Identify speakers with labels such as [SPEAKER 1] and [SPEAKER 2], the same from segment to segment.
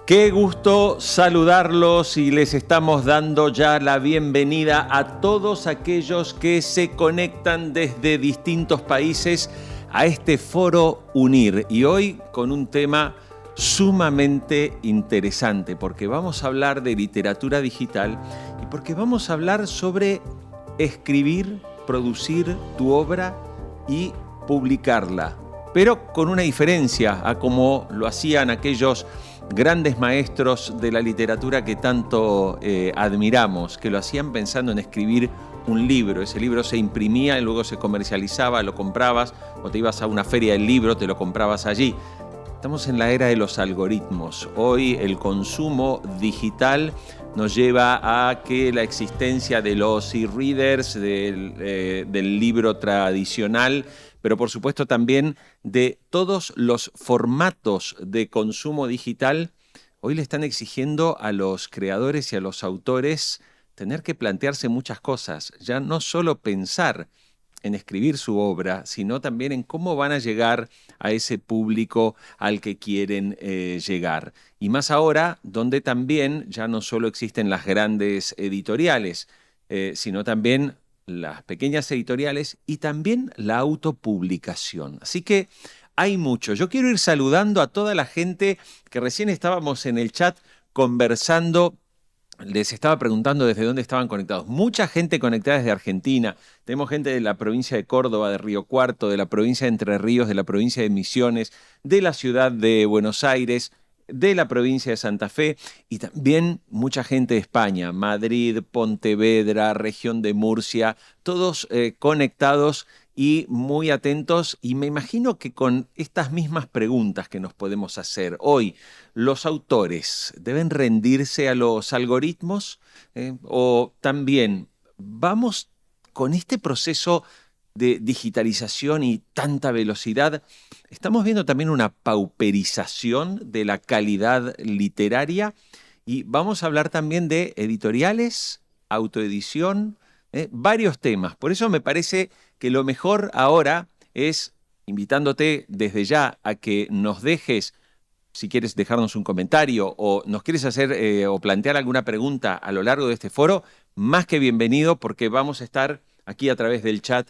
[SPEAKER 1] Qué gusto saludarlos y les estamos dando ya la bienvenida a todos aquellos que se conectan desde distintos países a este foro UNIR. Y hoy con un tema sumamente interesante, porque vamos a hablar de literatura digital y porque vamos a hablar sobre escribir, producir tu obra y publicarla. Pero con una diferencia a como lo hacían aquellos grandes maestros de la literatura que tanto admiramos, que lo hacían pensando en escribir un libro. Ese libro se imprimía y luego se comercializaba, lo comprabas, o te ibas a una feria del libro, te lo comprabas allí. Estamos en la era de los algoritmos. Hoy el consumo digital nos lleva a que la existencia de los e-readers, del libro tradicional, pero por supuesto también de todos los formatos de consumo digital, hoy le están exigiendo a los creadores y a los autores tener que plantearse muchas cosas, ya no solo pensar en escribir su obra, sino también en cómo van a llegar a ese público al que quieren llegar. Y más ahora, donde también ya no solo existen las grandes editoriales, sino también las pequeñas editoriales y también la autopublicación. Así que hay mucho. Yo quiero ir saludando a toda la gente que recién estábamos en el chat conversando. Les estaba preguntando desde dónde estaban conectados. Mucha gente conectada desde Argentina. Tenemos gente de la provincia de Córdoba, de Río Cuarto, de la provincia de Entre Ríos, de la provincia de Misiones, de la ciudad de Buenos Aires, de la provincia de Santa Fe y también mucha gente de España, Madrid, Pontevedra, región de Murcia, todos conectados y muy atentos, y me imagino que con estas mismas preguntas que nos podemos hacer hoy, ¿los autores deben rendirse a los algoritmos? ¿O también vamos con este proceso de digitalización y tanta velocidad? Estamos viendo también una pauperización de la calidad literaria y vamos a hablar también de editoriales, autoedición, varios temas. Por eso me parece que lo mejor ahora es, invitándote desde ya a que nos dejes, si quieres dejarnos un comentario o nos quieres hacer o plantear alguna pregunta a lo largo de este foro, más que bienvenido, porque vamos a estar aquí a través del chat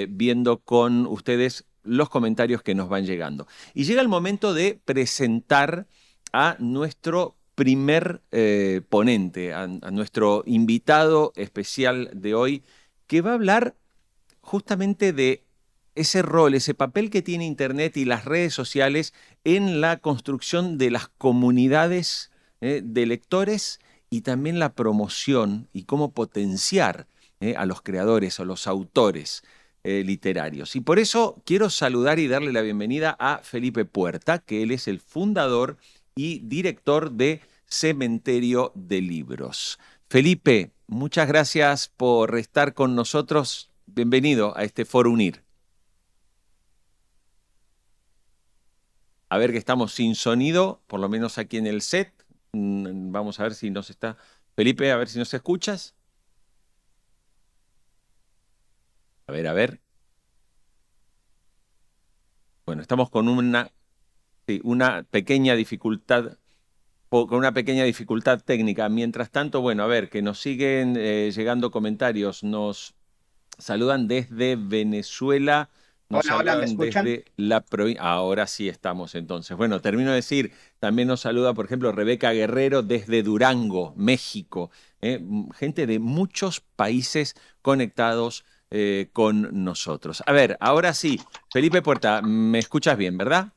[SPEAKER 1] viendo con ustedes los comentarios que nos van llegando. Y llega el momento de presentar a nuestro primer ponente, a nuestro invitado especial de hoy, que va a hablar justamente de ese rol, ese papel que tiene Internet y las redes sociales en la construcción de las comunidades de lectores y también la promoción y cómo potenciar a los creadores o los autores literarios. Y por eso quiero saludar y darle la bienvenida a Felipe Puerta, que él es el fundador y director de Cementerio de Libros. Felipe, muchas gracias por estar con nosotros. Bienvenido a este Foro UNIR. A ver que estamos sin sonido, por lo menos aquí en el set. Vamos a ver si nos está... Felipe, a ver si nos escuchas. A ver. Bueno, estamos con una pequeña dificultad, técnica. Mientras tanto, bueno, a ver, que nos siguen llegando comentarios. Nos saludan desde Venezuela.
[SPEAKER 2] Hola, ¿me escuchan?
[SPEAKER 1] Desde la provincia. Ahora sí estamos entonces. Bueno, termino de decir, también nos saluda, por ejemplo, Rebeca Guerrero desde Durango, México. Gente de muchos países conectados con nosotros. A ver, ahora sí, Felipe Puerta, ¿me escuchas bien, verdad?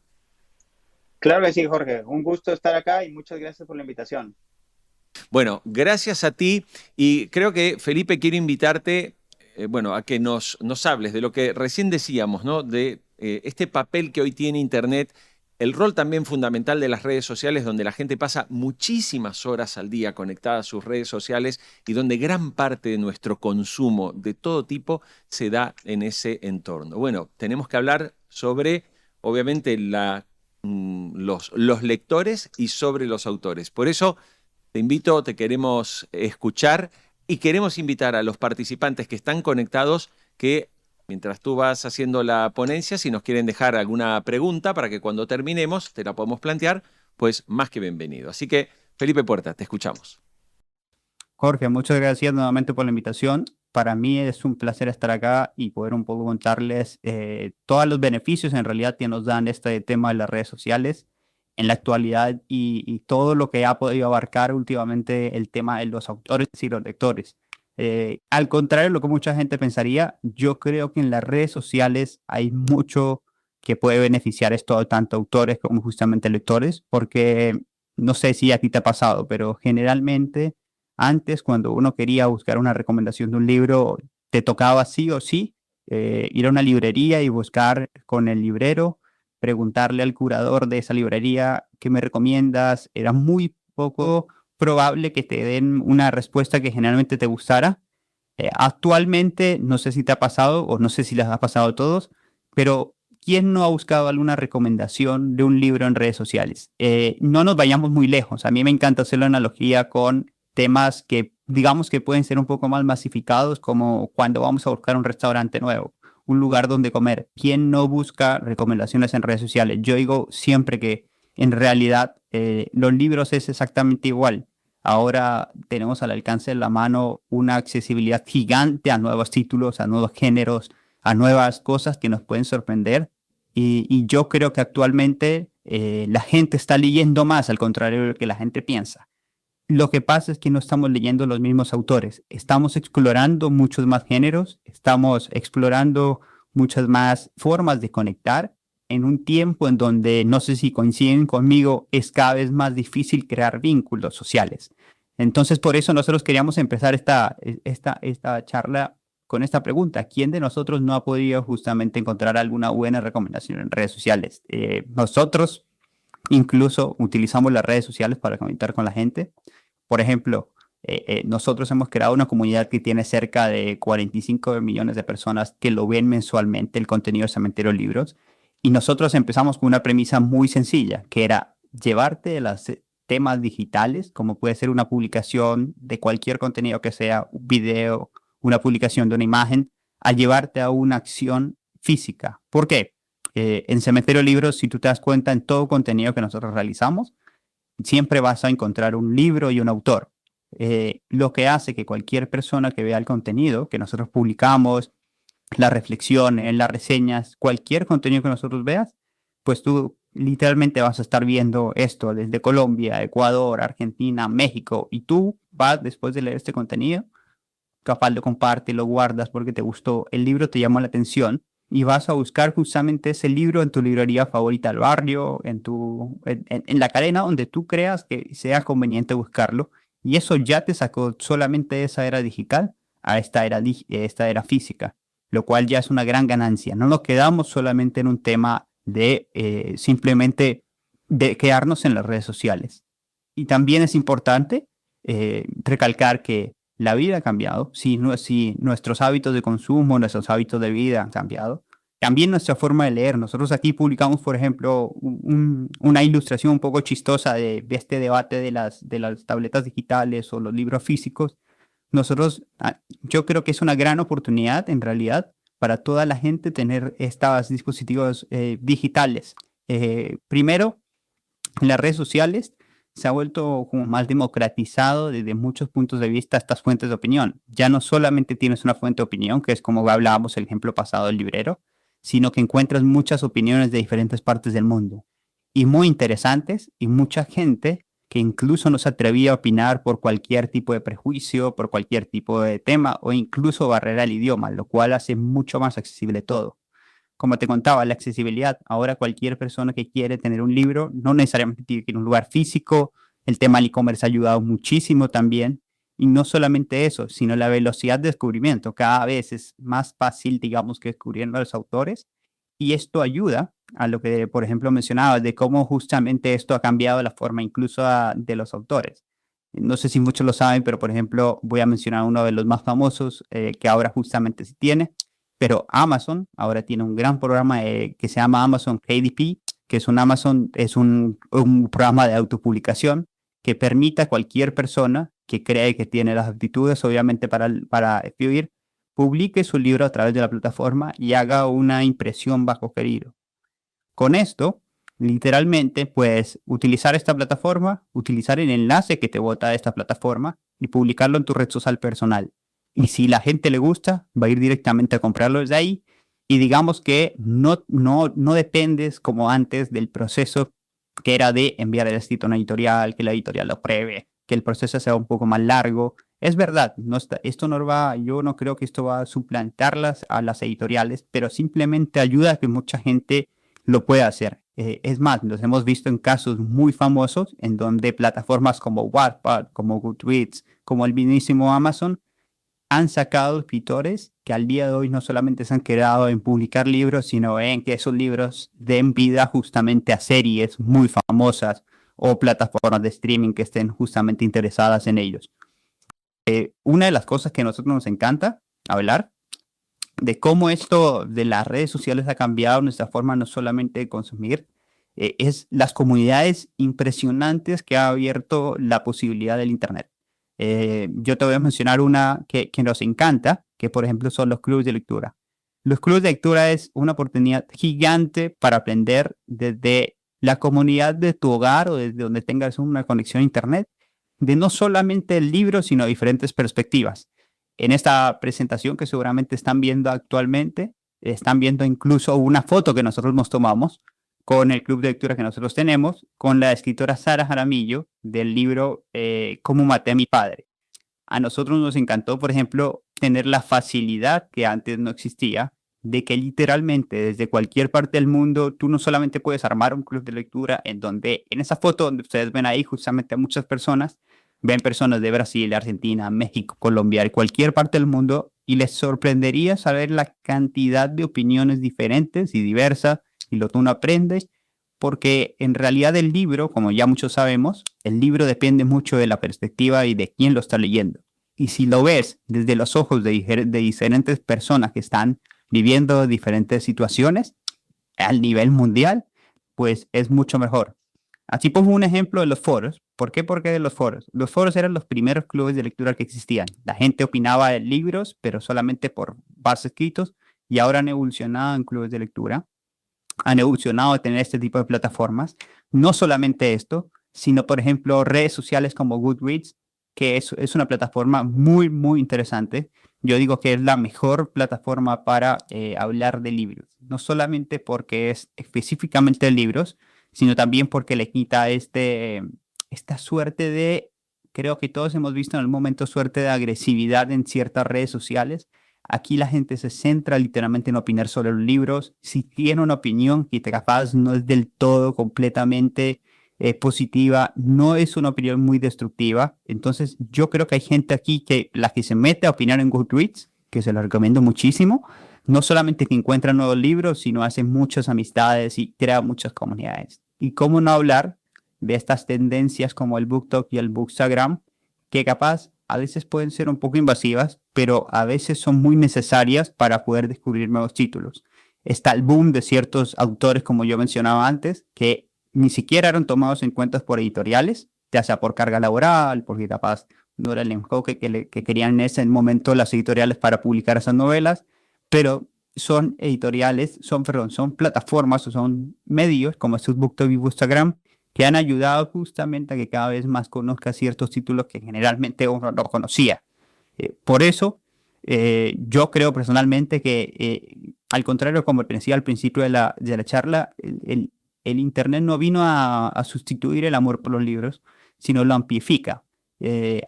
[SPEAKER 2] Claro que sí, Jorge. Un gusto estar acá y muchas gracias por la invitación.
[SPEAKER 1] Bueno, gracias a ti y creo que, Felipe, quiero invitarte a que nos hables de lo que recién decíamos, ¿no? De este papel que hoy tiene Internet, el rol también fundamental de las redes sociales, donde la gente pasa muchísimas horas al día conectada a sus redes sociales y donde gran parte de nuestro consumo de todo tipo se da en ese entorno. Bueno, tenemos que hablar sobre, obviamente, los lectores y sobre los autores. Por eso te invito, te queremos escuchar y queremos invitar a los participantes que están conectados que, mientras tú vas haciendo la ponencia, si nos quieren dejar alguna pregunta para que cuando terminemos te la podamos plantear, pues más que bienvenido. Así que, Felipe Puerta, te escuchamos.
[SPEAKER 3] Jorge, muchas gracias nuevamente por la invitación. Para mí es un placer estar acá y poder un poco contarles todos los beneficios en realidad que nos dan este tema de las redes sociales en la actualidad y todo lo que ha podido abarcar últimamente el tema de los autores y los lectores. Al contrario de lo que mucha gente pensaría, yo creo que en las redes sociales hay mucho que puede beneficiar esto tanto autores como justamente lectores, porque no sé si a ti te ha pasado, pero generalmente antes, cuando uno quería buscar una recomendación de un libro, te tocaba sí o sí ir a una librería y buscar con el librero, preguntarle al curador de esa librería qué me recomiendas. Era muy poco probable que te den una respuesta que generalmente te gustara. Actualmente, no sé si te ha pasado o no sé si les ha pasado a todos, pero ¿quién no ha buscado alguna recomendación de un libro en redes sociales? No nos vayamos muy lejos. A mí me encanta hacer la analogía con temas que digamos que pueden ser un poco más masificados, como cuando vamos a buscar un restaurante nuevo, un lugar donde comer. ¿Quién no busca recomendaciones en redes sociales? Yo digo siempre que en realidad los libros es exactamente igual. Ahora tenemos al alcance de la mano una accesibilidad gigante a nuevos títulos, a nuevos géneros, a nuevas cosas que nos pueden sorprender. Y yo creo que actualmente la gente está leyendo más, al contrario de lo que la gente piensa. Lo que pasa es que no estamos leyendo los mismos autores, estamos explorando muchos más géneros, estamos explorando muchas más formas de conectar en un tiempo en donde, no sé si coinciden conmigo, es cada vez más difícil crear vínculos sociales. Entonces, por eso nosotros queríamos empezar esta charla con esta pregunta. ¿Quién de nosotros no ha podido justamente encontrar alguna buena recomendación en redes sociales? Nosotros incluso utilizamos las redes sociales para conectar con la gente. Por ejemplo, nosotros hemos creado una comunidad que tiene cerca de 45 millones de personas que lo ven mensualmente, el contenido de Cementerio Libros. Y nosotros empezamos con una premisa muy sencilla, que era llevarte de los temas digitales, como puede ser una publicación de cualquier contenido que sea, un video, una publicación de una imagen, a llevarte a una acción física. ¿Por qué? En Cementerio Libros, si tú te das cuenta, en todo contenido que nosotros realizamos, siempre vas a encontrar un libro y un autor. Lo que hace que cualquier persona que vea el contenido que nosotros publicamos, las reflexiones, las reseñas, cualquier contenido que nosotros veas, pues tú literalmente vas a estar viendo esto desde Colombia, Ecuador, Argentina, México, y tú vas después de leer este contenido, capaz lo compartes, lo guardas porque te gustó, el libro te llamó la atención y vas a buscar justamente ese libro en tu librería favorita del barrio, en la cadena donde tú creas que sea conveniente buscarlo. Y eso ya te sacó solamente de esa era digital a esta era física, lo cual ya es una gran ganancia. No nos quedamos solamente en un tema de simplemente de quedarnos en las redes sociales. Y también es importante recalcar que la vida ha cambiado, si nuestros hábitos de consumo, nuestros hábitos de vida han cambiado, también nuestra forma de leer. Nosotros aquí publicamos, por ejemplo, una ilustración un poco chistosa de este debate de las tabletas digitales o los libros físicos. Yo creo que es una gran oportunidad, en realidad, para toda la gente tener estos dispositivos digitales. Primero, en las redes sociales se ha vuelto como más democratizado desde muchos puntos de vista estas fuentes de opinión. Ya no solamente tienes una fuente de opinión, que es como hablábamos el ejemplo pasado del librero, sino que encuentras muchas opiniones de diferentes partes del mundo y muy interesantes, y mucha gente que incluso no se atrevía a opinar por cualquier tipo de prejuicio, por cualquier tipo de tema o incluso barrera al idioma, lo cual hace mucho más accesible todo. Como te contaba, la accesibilidad. Ahora cualquier persona que quiere tener un libro no necesariamente tiene que ir a un lugar físico. El tema del e-commerce ha ayudado muchísimo también. Y no solamente eso, sino la velocidad de descubrimiento. Cada vez es más fácil, digamos, que descubriendo a los autores. Y esto ayuda a lo que, por ejemplo, mencionaba, de cómo justamente esto ha cambiado la forma incluso de los autores. No sé si muchos lo saben, pero por ejemplo, voy a mencionar uno de los más famosos que ahora justamente se tiene. Pero Amazon ahora tiene un gran programa que se llama Amazon KDP, que es un programa de autopublicación que permite a cualquier persona que cree que tiene las aptitudes, obviamente, para escribir, publique su libro a través de la plataforma y haga una impresión bajo pedido. Con esto, Literalmente, puedes utilizar esta plataforma, utilizar el enlace que te bota de esta plataforma y publicarlo en tu red social personal. Y si la gente le gusta, va a ir directamente a comprarlo desde ahí. Y digamos que no dependes como antes del proceso que era de enviar el escrito a una editorial, que la editorial lo pruebe, que el proceso sea un poco más largo. Es verdad, esto no va, yo no creo que esto va a suplantarlas a las editoriales, pero simplemente ayuda a que mucha gente lo pueda hacer. Es más, los hemos visto en casos muy famosos en donde plataformas como Wattpad, como Goodreads, como el mismísimo Amazon han sacado escritores que al día de hoy no solamente se han quedado en publicar libros, sino en que esos libros den vida justamente a series muy famosas o plataformas de streaming que estén justamente interesadas en ellos. Una de las cosas que a nosotros nos encanta hablar de cómo esto de las redes sociales ha cambiado nuestra forma no solamente de consumir, es las comunidades impresionantes que ha abierto la posibilidad del Internet. Yo te voy a mencionar una que nos encanta, que por ejemplo son los clubes de lectura. Los clubes de lectura es una oportunidad gigante para aprender desde la comunidad de tu hogar o desde donde tengas una conexión a Internet, de no solamente el libro, sino diferentes perspectivas. En esta presentación que seguramente están viendo actualmente, están viendo incluso una foto que nosotros nos tomamos con el club de lectura que nosotros tenemos, con la escritora Sara Jaramillo del libro Cómo maté a mi padre. A nosotros nos encantó, por ejemplo, tener la facilidad que antes no existía, de que literalmente desde cualquier parte del mundo tú no solamente puedes armar un club de lectura en donde, en esa foto donde ustedes ven ahí justamente a muchas personas, ven personas de Brasil, Argentina, México, Colombia, de cualquier parte del mundo, y les sorprendería saber la cantidad de opiniones diferentes y diversas y lo que uno aprende, porque en realidad el libro, como ya muchos sabemos, el libro depende mucho de la perspectiva y de quién lo está leyendo. Y si lo ves desde los ojos de diferentes personas que están viviendo diferentes situaciones al nivel mundial, pues es mucho mejor. Así pongo un ejemplo de los foros. ¿Por qué? Porque de los foros. Los foros eran los primeros clubes de lectura que existían. La gente opinaba de libros, pero solamente por bases escritos, y ahora han evolucionado en clubes de lectura. Han evolucionado a tener este tipo de plataformas. No solamente esto, sino, por ejemplo, redes sociales como Goodreads, que es una plataforma muy, muy interesante. Yo digo que es la mejor plataforma para hablar de libros. No solamente porque es específicamente de libros, sino también porque le quita esta suerte de, creo que todos hemos visto en algún momento, suerte de agresividad en ciertas redes sociales. Aquí la gente se centra literalmente en opinar sobre los libros. Si tiene una opinión que capaz no es del todo completamente positiva, no es una opinión muy destructiva. Entonces yo creo que hay gente aquí que la que se mete a opinar en Goodreads, que se lo recomiendo muchísimo, no solamente que encuentra nuevos libros, sino hace muchas amistades y crea muchas comunidades. Y cómo no hablar de estas tendencias como el BookTok y el Bookstagram, que capaz a veces pueden ser un poco invasivas, pero a veces son muy necesarias para poder descubrir nuevos títulos. Está el boom de ciertos autores, como yo mencionaba antes, que ni siquiera eran tomados en cuenta por editoriales, ya sea por carga laboral, porque capaz no era el enfoque que querían en ese momento las editoriales para publicar esas novelas, pero son editoriales, son plataformas o son medios como estos BookTok y Bookstagram que han ayudado justamente a que cada vez más conozca ciertos títulos que generalmente uno no conocía. Por eso, yo creo personalmente que, al contrario, como decía al principio de la charla, el Internet no vino a sustituir el amor por los libros, sino lo amplifica.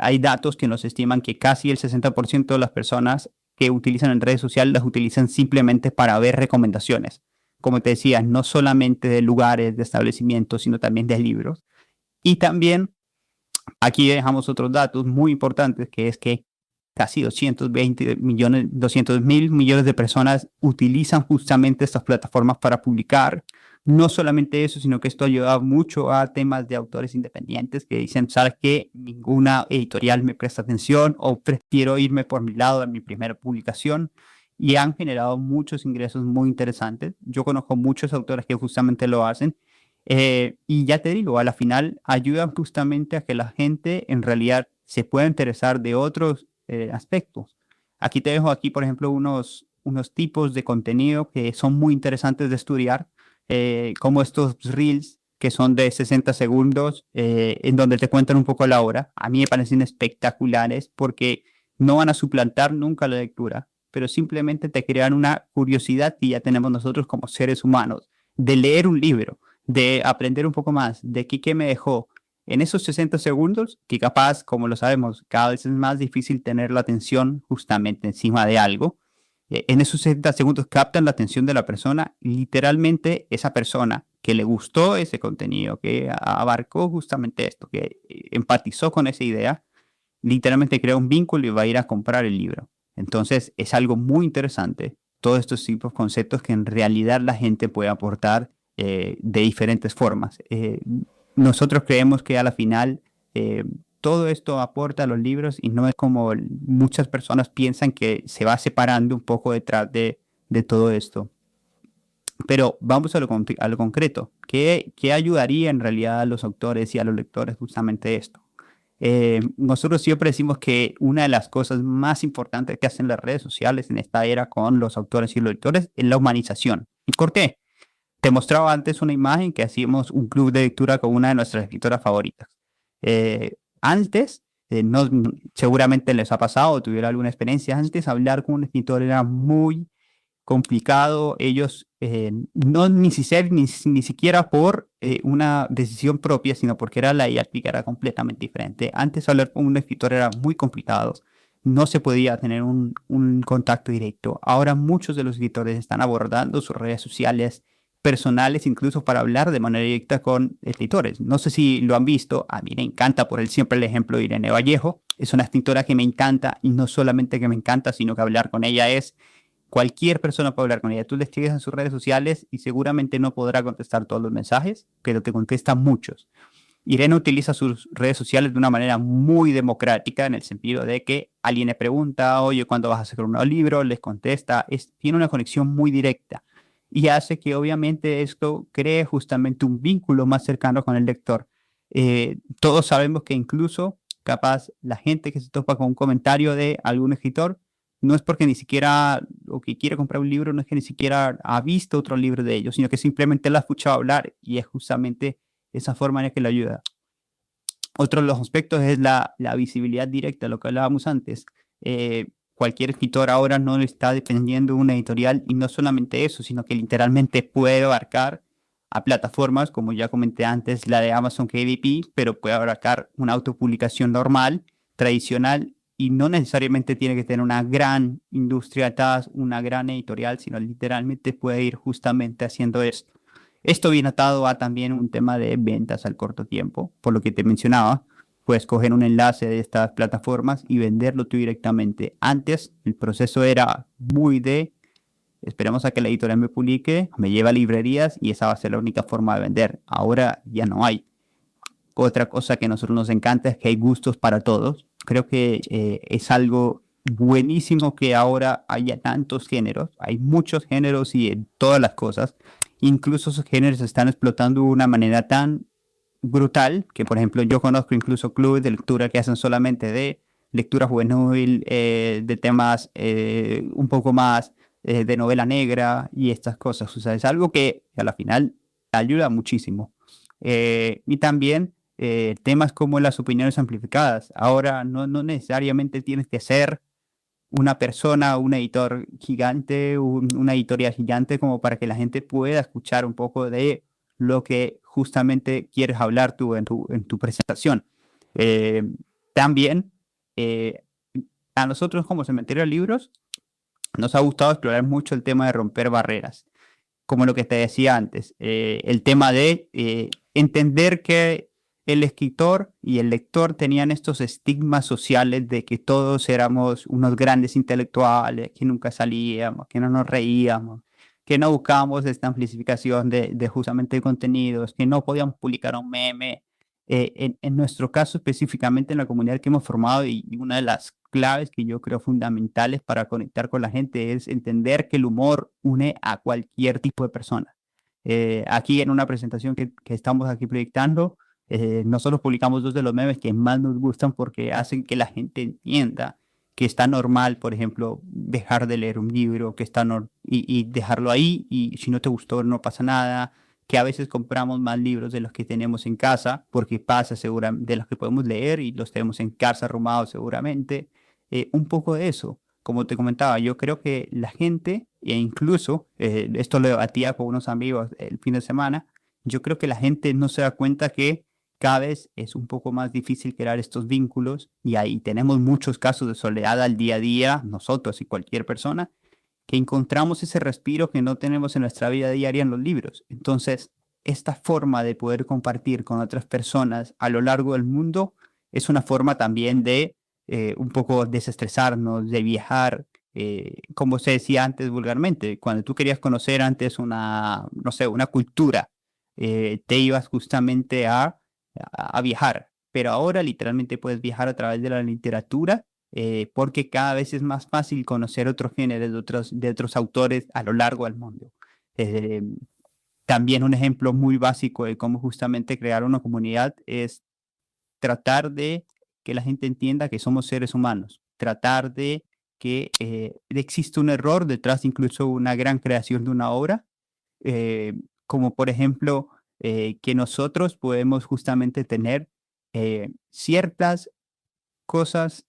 [SPEAKER 3] Hay datos que nos estiman que casi el 60% de las personas que utilizan en redes sociales las utilizan simplemente para ver recomendaciones. Como te decía, no solamente de lugares, de establecimientos, sino también de libros. Y también aquí dejamos otros datos muy importantes, que es que casi 200 mil millones de personas utilizan justamente estas plataformas para publicar. No solamente eso, sino que esto ayuda mucho a temas de autores independientes que dicen, ¿sabes qué? Ninguna editorial me presta atención o prefiero irme por mi lado en mi primera publicación. Y han generado muchos ingresos muy interesantes. Yo conozco muchos autores que justamente lo hacen. Y ya te digo, a la final ayudan justamente a que la gente en realidad se pueda interesar de otros aspectos. Aquí te dejo por ejemplo, unos tipos de contenido que son muy interesantes de estudiar. como estos reels que son de 60 segundos, en donde te cuentan un poco la obra. A mí me parecen espectaculares porque no van a suplantar nunca la lectura, pero simplemente te crean una curiosidad que ya tenemos nosotros como seres humanos, de leer un libro, de aprender un poco más, de qué me dejó en esos 60 segundos, que capaz, como lo sabemos, cada vez es más difícil tener la atención justamente encima de algo. En esos 60 segundos captan la atención de la persona, literalmente esa persona que le gustó ese contenido, que abarcó justamente esto, que empatizó con esa idea, literalmente crea un vínculo y va a ir a comprar el libro. Entonces es algo muy interesante, todos estos tipos de conceptos que en realidad la gente puede aportar de diferentes formas. Nosotros creemos que a la final todo esto aporta a los libros y no es como muchas personas piensan, que se va separando un poco detrás de todo esto. Pero vamos a lo concreto. ¿Qué ayudaría en realidad a los autores y a los lectores justamente esto? Nosotros siempre decimos que una de las cosas más importantes que hacen las redes sociales en esta era con los autores y los lectores es la humanización. ¿Y por qué? Te mostraba antes una imagen que hacíamos un club de lectura con una de nuestras escritoras favoritas. Antes, seguramente les ha pasado o tuvieron alguna experiencia, antes hablar con un escritor era muy complicado. Ellos ni siquiera por una decisión propia, sino porque era la hierárquica era completamente diferente. Antes hablar con un escritor era muy complicado, no se podía tener un contacto directo. Ahora muchos de los escritores están abordando sus redes sociales personales, incluso para hablar de manera directa con escritores. No sé si lo han visto, a mí me encanta por siempre el ejemplo de Irene Vallejo. Es una escritora que me encanta, y no solamente que me encanta, sino que hablar con ella es cualquier persona puede hablar con ella. Tú le escribes en sus redes sociales y seguramente no podrá contestar todos los mensajes, pero te contesta muchos. Irene utiliza sus redes sociales de una manera muy democrática, en el sentido de que alguien le pregunta, oye, ¿cuándo vas a sacar un nuevo libro? Les contesta. Tiene una conexión muy directa y hace que obviamente esto cree justamente un vínculo más cercano con el lector. Todos sabemos que incluso capaz la gente que se topa con un comentario de algún escritor no es porque ni siquiera, o que quiere comprar un libro, no es que ni siquiera ha visto otro libro de ellos, sino que simplemente lo ha escuchado hablar, y es justamente esa forma en la que le ayuda. Otro de los aspectos es la visibilidad directa, lo que hablábamos antes. Cualquier escritor ahora no está dependiendo de una editorial, y no solamente eso, sino que literalmente puede abarcar a plataformas, como ya comenté antes, la de Amazon KDP, pero puede abarcar una autopublicación normal, tradicional, y no necesariamente tiene que tener una gran industria atrás, una gran editorial, sino literalmente puede ir justamente haciendo esto. Esto viene atado a también un tema de ventas al corto tiempo, por lo que te mencionaba. Puedes coger un enlace de estas plataformas y venderlo tú directamente. Antes el proceso era muy de, esperemos a que la editorial me publique, me lleva a librerías y esa va a ser la única forma de vender. Ahora ya no hay. Otra cosa que a nosotros nos encanta es que hay gustos para todos. Creo que es algo buenísimo que ahora haya tantos géneros. Hay muchos géneros y en todas las cosas. Incluso esos géneros se están explotando de una manera tan brutal que, por ejemplo, yo conozco incluso clubes de lectura que hacen solamente de lectura juvenil, de temas un poco más de novela negra y estas cosas. O sea, es algo que a la final ayuda muchísimo. Y también temas como las opiniones amplificadas. Ahora no necesariamente tienes que ser una persona, un editor gigante, una editorial gigante, como para que la gente pueda escuchar un poco de lo que justamente quieres hablar tú en tu presentación. También a nosotros como Cementerio de Libros nos ha gustado explorar mucho el tema de romper barreras, como lo que te decía antes, el tema de entender que el escritor y el lector tenían estos estigmas sociales de que todos éramos unos grandes intelectuales, que nunca salíamos, que no nos reíamos, que no buscábamos esta amplificación de justamente contenidos, que no podíamos publicar un meme. En nuestro caso específicamente en la comunidad que hemos formado, y una de las claves que yo creo fundamentales para conectar con la gente es entender que el humor une a cualquier tipo de persona. Aquí en una presentación que estamos aquí proyectando, nosotros publicamos dos de los memes que más nos gustan porque hacen que la gente entienda que está normal, por ejemplo, dejar de leer un libro, que está y dejarlo ahí, y si no te gustó no pasa nada, que a veces compramos más libros de los que tenemos en casa, porque pasa seguramente de los que podemos leer y los tenemos en casa arrumados seguramente. Un poco de eso. Como te comentaba, yo creo que la gente, e incluso esto lo debatía con unos amigos el fin de semana, yo creo que la gente no se da cuenta que cada vez es un poco más difícil crear estos vínculos y ahí tenemos muchos casos de soledad al día a día, nosotros y cualquier persona, que encontramos ese respiro que no tenemos en nuestra vida diaria en los libros. Entonces, esta forma de poder compartir con otras personas a lo largo del mundo es una forma también de un poco desestresarnos, de viajar, como se decía antes vulgarmente, cuando tú querías conocer antes una, no sé, una cultura, te ibas justamente a viajar, pero ahora literalmente puedes viajar a través de la literatura porque cada vez es más fácil conocer otros géneros de otros autores a lo largo del mundo. Eh, También un ejemplo muy básico de cómo justamente crear una comunidad es tratar de que la gente entienda que somos seres humanos, tratar de que existe un error detrás de incluso una gran creación de una obra, eh, como por ejemplo que nosotros podemos justamente tener ciertas cosas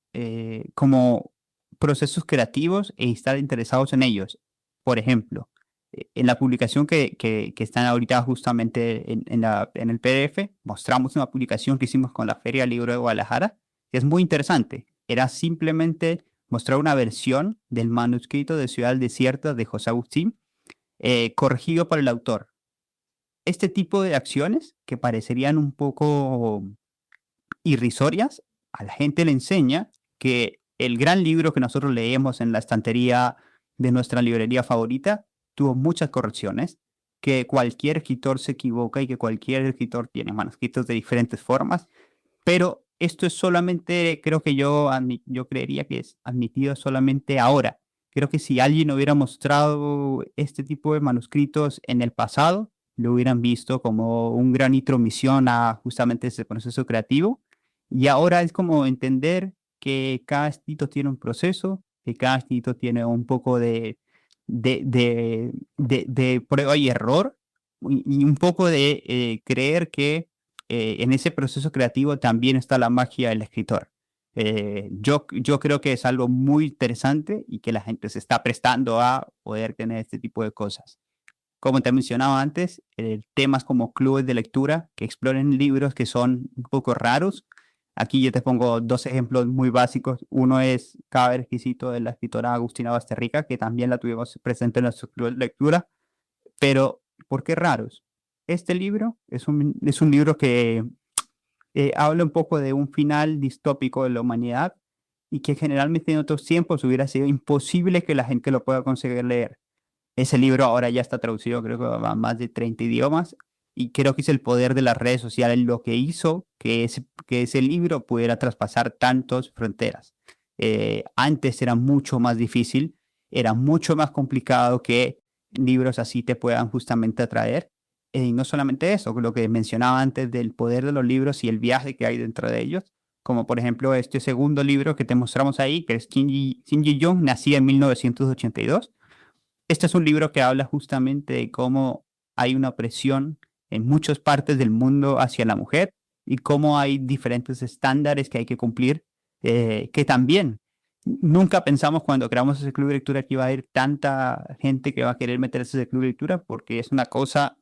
[SPEAKER 3] como procesos creativos e estar interesados en ellos. Por ejemplo, en la publicación que están ahorita justamente en el PDF, mostramos una publicación que hicimos con la Feria del Libro de Guadalajara, que es muy interesante. Era simplemente mostrar una versión del manuscrito de Ciudad Desierta de José Agustín, corregido por el autor. Este tipo de acciones que parecerían un poco irrisorias, a la gente le enseña que el gran libro que nosotros leemos en la estantería de nuestra librería favorita tuvo muchas correcciones, que cualquier escritor se equivoca y que cualquier escritor tiene manuscritos de diferentes formas, pero esto es solamente, creo que yo creería que es admitido solamente ahora. Creo que si alguien hubiera mostrado este tipo de manuscritos en el pasado, lo hubieran visto como un gran intromisión a justamente ese proceso creativo. Y ahora es como entender que cada escrito tiene un proceso, que cada escrito tiene un poco de prueba y error, y un poco de creer que en ese proceso creativo también está la magia del escritor. Yo creo que es algo muy interesante y que la gente se está prestando a poder tener este tipo de cosas. Como te mencionaba antes, temas como clubes de lectura que exploren libros que son un poco raros. Aquí yo te pongo dos ejemplos muy básicos. Uno es Cadáver Exquisito de la escritora Agustina Basterrica, que también la tuvimos presente en nuestro club de lectura. Pero, ¿por qué raros? Este libro es un libro que habla un poco de un final distópico de la humanidad y que generalmente en otros tiempos hubiera sido imposible que la gente lo pueda conseguir leer. Ese libro ahora ya está traducido, creo que a más de 30 idiomas, y creo que es el poder de las redes sociales lo que hizo que ese libro pudiera traspasar tantas fronteras. Antes era mucho más difícil, era mucho más complicado que libros así te puedan justamente atraer. Y no solamente eso, lo que mencionaba antes del poder de los libros y el viaje que hay dentro de ellos, como por ejemplo este segundo libro que te mostramos ahí, que es Kim Ji-young, nacida en 1982. Este es un libro que habla justamente de cómo hay una opresión en muchas partes del mundo hacia la mujer y cómo hay diferentes estándares que hay que cumplir, que también nunca pensamos cuando creamos ese club de lectura que iba a ir tanta gente que va a querer meterse en ese club de lectura, porque es una cosa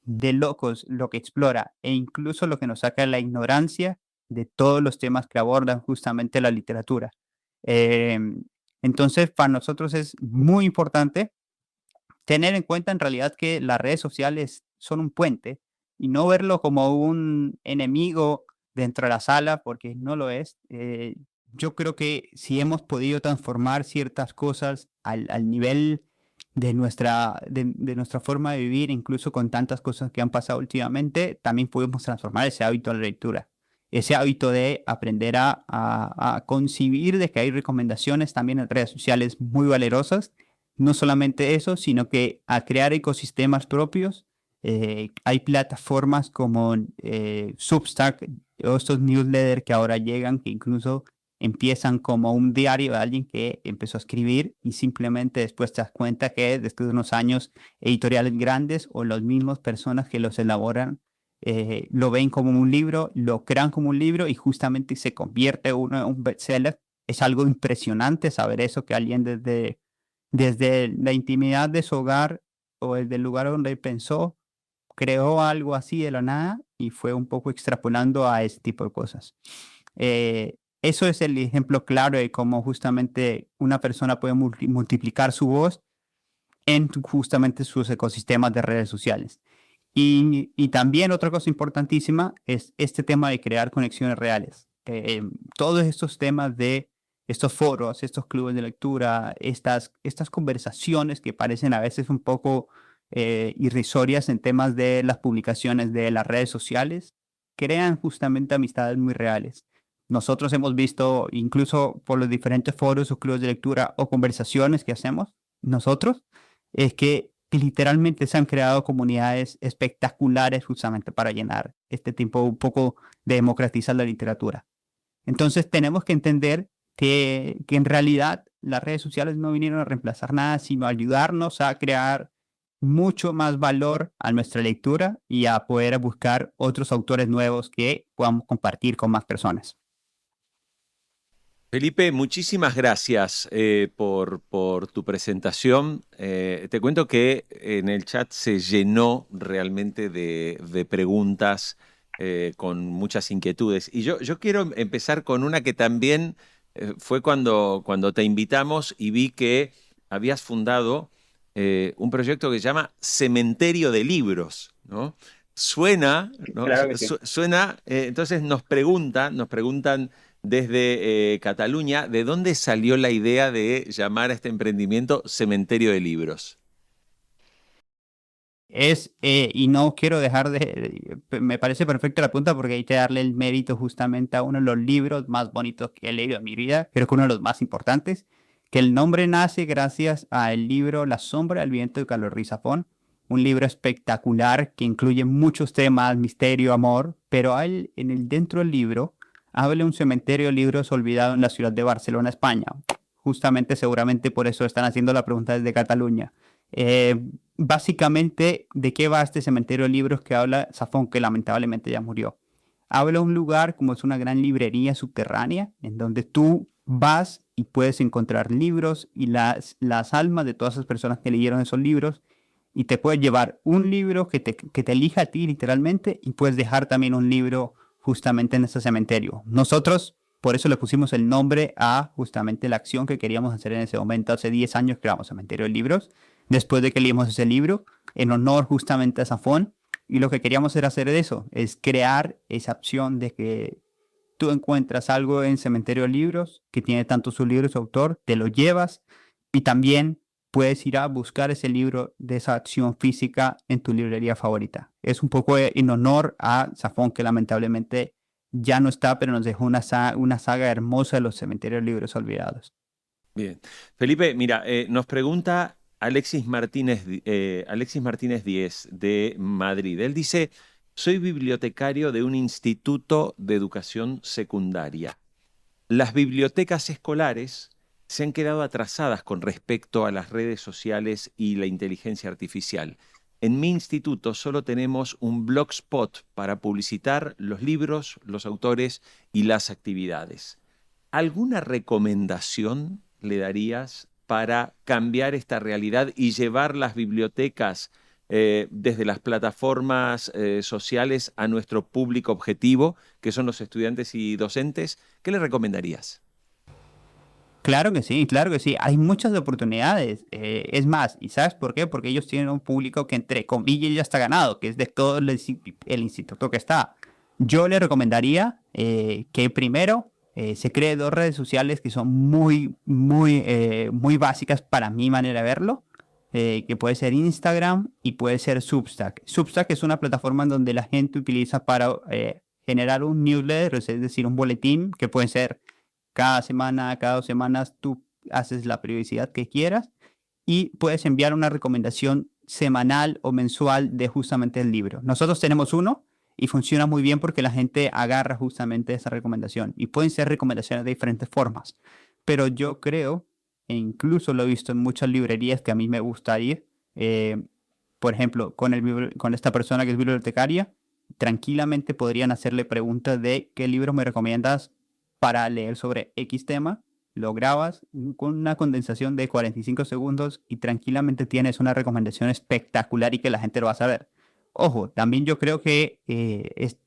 [SPEAKER 3] de locos lo que explora e incluso lo que nos saca de la ignorancia de todos los temas que abordan justamente la literatura. Eh, entonces, para nosotros es muy importante tener en cuenta en realidad que las redes sociales son un puente y no verlo como un enemigo dentro de la sala, porque no lo es. Yo creo que si hemos podido transformar ciertas cosas al nivel de nuestra forma de vivir, incluso con tantas cosas que han pasado últimamente, también podemos transformar ese hábito de la lectura, ese hábito de aprender a concebir de que hay recomendaciones también en redes sociales muy valerosas. No solamente eso, sino que a crear ecosistemas propios. Hay plataformas como Substack o estos newsletters que ahora llegan, que incluso empiezan como un diario de alguien que empezó a escribir y simplemente después te das cuenta que después de unos años editoriales grandes o las mismas personas que los elaboran lo ven como un libro, lo crean como un libro y justamente se convierte uno en un bestseller. Es algo impresionante saber eso, que alguien desde la intimidad de su hogar o desde el lugar donde pensó, creó algo así de la nada y fue un poco extrapolando a ese tipo de cosas. Eso es el ejemplo claro de cómo justamente una persona puede multiplicar su voz en justamente sus ecosistemas de redes sociales. Y también otra cosa importantísima es este tema de crear conexiones reales. Todos estos temas de estos foros, estos clubes de lectura, estas conversaciones que parecen a veces un poco irrisorias en temas de las publicaciones de las redes sociales, crean justamente amistades muy reales. Nosotros hemos visto, incluso por los diferentes foros o clubes de lectura o conversaciones que hacemos nosotros, es que literalmente se han creado comunidades espectaculares justamente para llenar este tiempo un poco de democratizar la literatura. Entonces tenemos que entender que en realidad las redes sociales no vinieron a reemplazar nada, sino a ayudarnos a crear mucho más valor a nuestra lectura y a poder buscar otros autores nuevos que podamos compartir con más personas.
[SPEAKER 1] Felipe, muchísimas gracias por tu presentación. Te cuento que en el chat se llenó realmente de preguntas con muchas inquietudes. Y yo quiero empezar con una que también fue cuando te invitamos y vi que habías fundado un proyecto que se llama Cementerio de Libros, ¿no? Suena, ¿no?
[SPEAKER 2] Claro que sí.
[SPEAKER 1] Suena, entonces nos preguntan desde Cataluña, ¿de dónde salió la idea de llamar a este emprendimiento Cementerio de Libros?
[SPEAKER 3] Y no quiero dejar me parece perfecta la pregunta porque hay que darle el mérito justamente a uno de los libros más bonitos que he leído en mi vida, creo que uno de los más importantes, que el nombre nace gracias al libro La sombra del viento de Carlos Ruiz Zafón, un libro espectacular que incluye muchos temas, misterio, amor, pero dentro del libro habla de un cementerio de libros olvidado en la ciudad de Barcelona, España. Justamente, seguramente por eso están haciendo la pregunta desde Cataluña. Básicamente, ¿de qué va este cementerio de libros que habla Zafón, que lamentablemente ya murió? Habla de un lugar como es una gran librería subterránea, en donde tú vas y puedes encontrar libros y las almas de todas esas personas que leyeron esos libros, y te puedes llevar un libro que te elija a ti literalmente, y puedes dejar también un libro justamente en ese cementerio. Nosotros, por eso le pusimos el nombre a justamente la acción que queríamos hacer en ese momento. Hace 10 años creamos Cementerio de Libros, después de que leímos ese libro, en honor justamente a Zafón, y lo que queríamos era hacer eso, es crear esa opción de que tú encuentras algo en Cementerio de Libros, que tiene tanto su libro y su autor, te lo llevas, y también puedes ir a buscar ese libro de esa acción física en tu librería favorita. Es un poco en honor a Zafón, que lamentablemente ya no está, pero nos dejó una saga hermosa de los cementerios de libros olvidados.
[SPEAKER 1] Bien. Felipe, mira, nos pregunta Alexis Martínez Díez de Madrid. Él dice, soy bibliotecario de un instituto de educación secundaria. Las bibliotecas escolares se han quedado atrasadas con respecto a las redes sociales y la inteligencia artificial. En mi instituto solo tenemos un blogspot para publicitar los libros, los autores y las actividades. ¿Alguna recomendación le darías para cambiar esta realidad y llevar las bibliotecas desde las plataformas sociales a nuestro público objetivo, que son los estudiantes y docentes? ¿Qué le recomendarías?
[SPEAKER 3] Claro que sí, claro que sí. Hay muchas oportunidades. Es más, ¿y sabes por qué? Porque ellos tienen un público que entre comillas ya está ganado, que es de todo el instituto que está. Yo le recomendaría que primero se cree 2 redes sociales que son muy básicas para mi manera de verlo, que puede ser Instagram y puede ser Substack. Substack es una plataforma en donde la gente utiliza para generar un newsletter, es decir, un boletín que puede ser cada semana, cada 2 semanas, tú haces la periodicidad que quieras y puedes enviar una recomendación semanal o mensual de justamente el libro. Nosotros tenemos uno Y funciona muy bien porque la gente agarra justamente esa recomendación. Y pueden ser recomendaciones de diferentes formas. Pero yo creo, e incluso lo he visto en muchas librerías que a mí me gusta ir, por ejemplo, con esta persona que es bibliotecaria, tranquilamente podrían hacerle preguntas de qué libro me recomiendas para leer sobre X tema. Lo grabas con una condensación de 45 segundos y tranquilamente tienes una recomendación espectacular y que la gente lo va a saber. Ojo, también yo creo que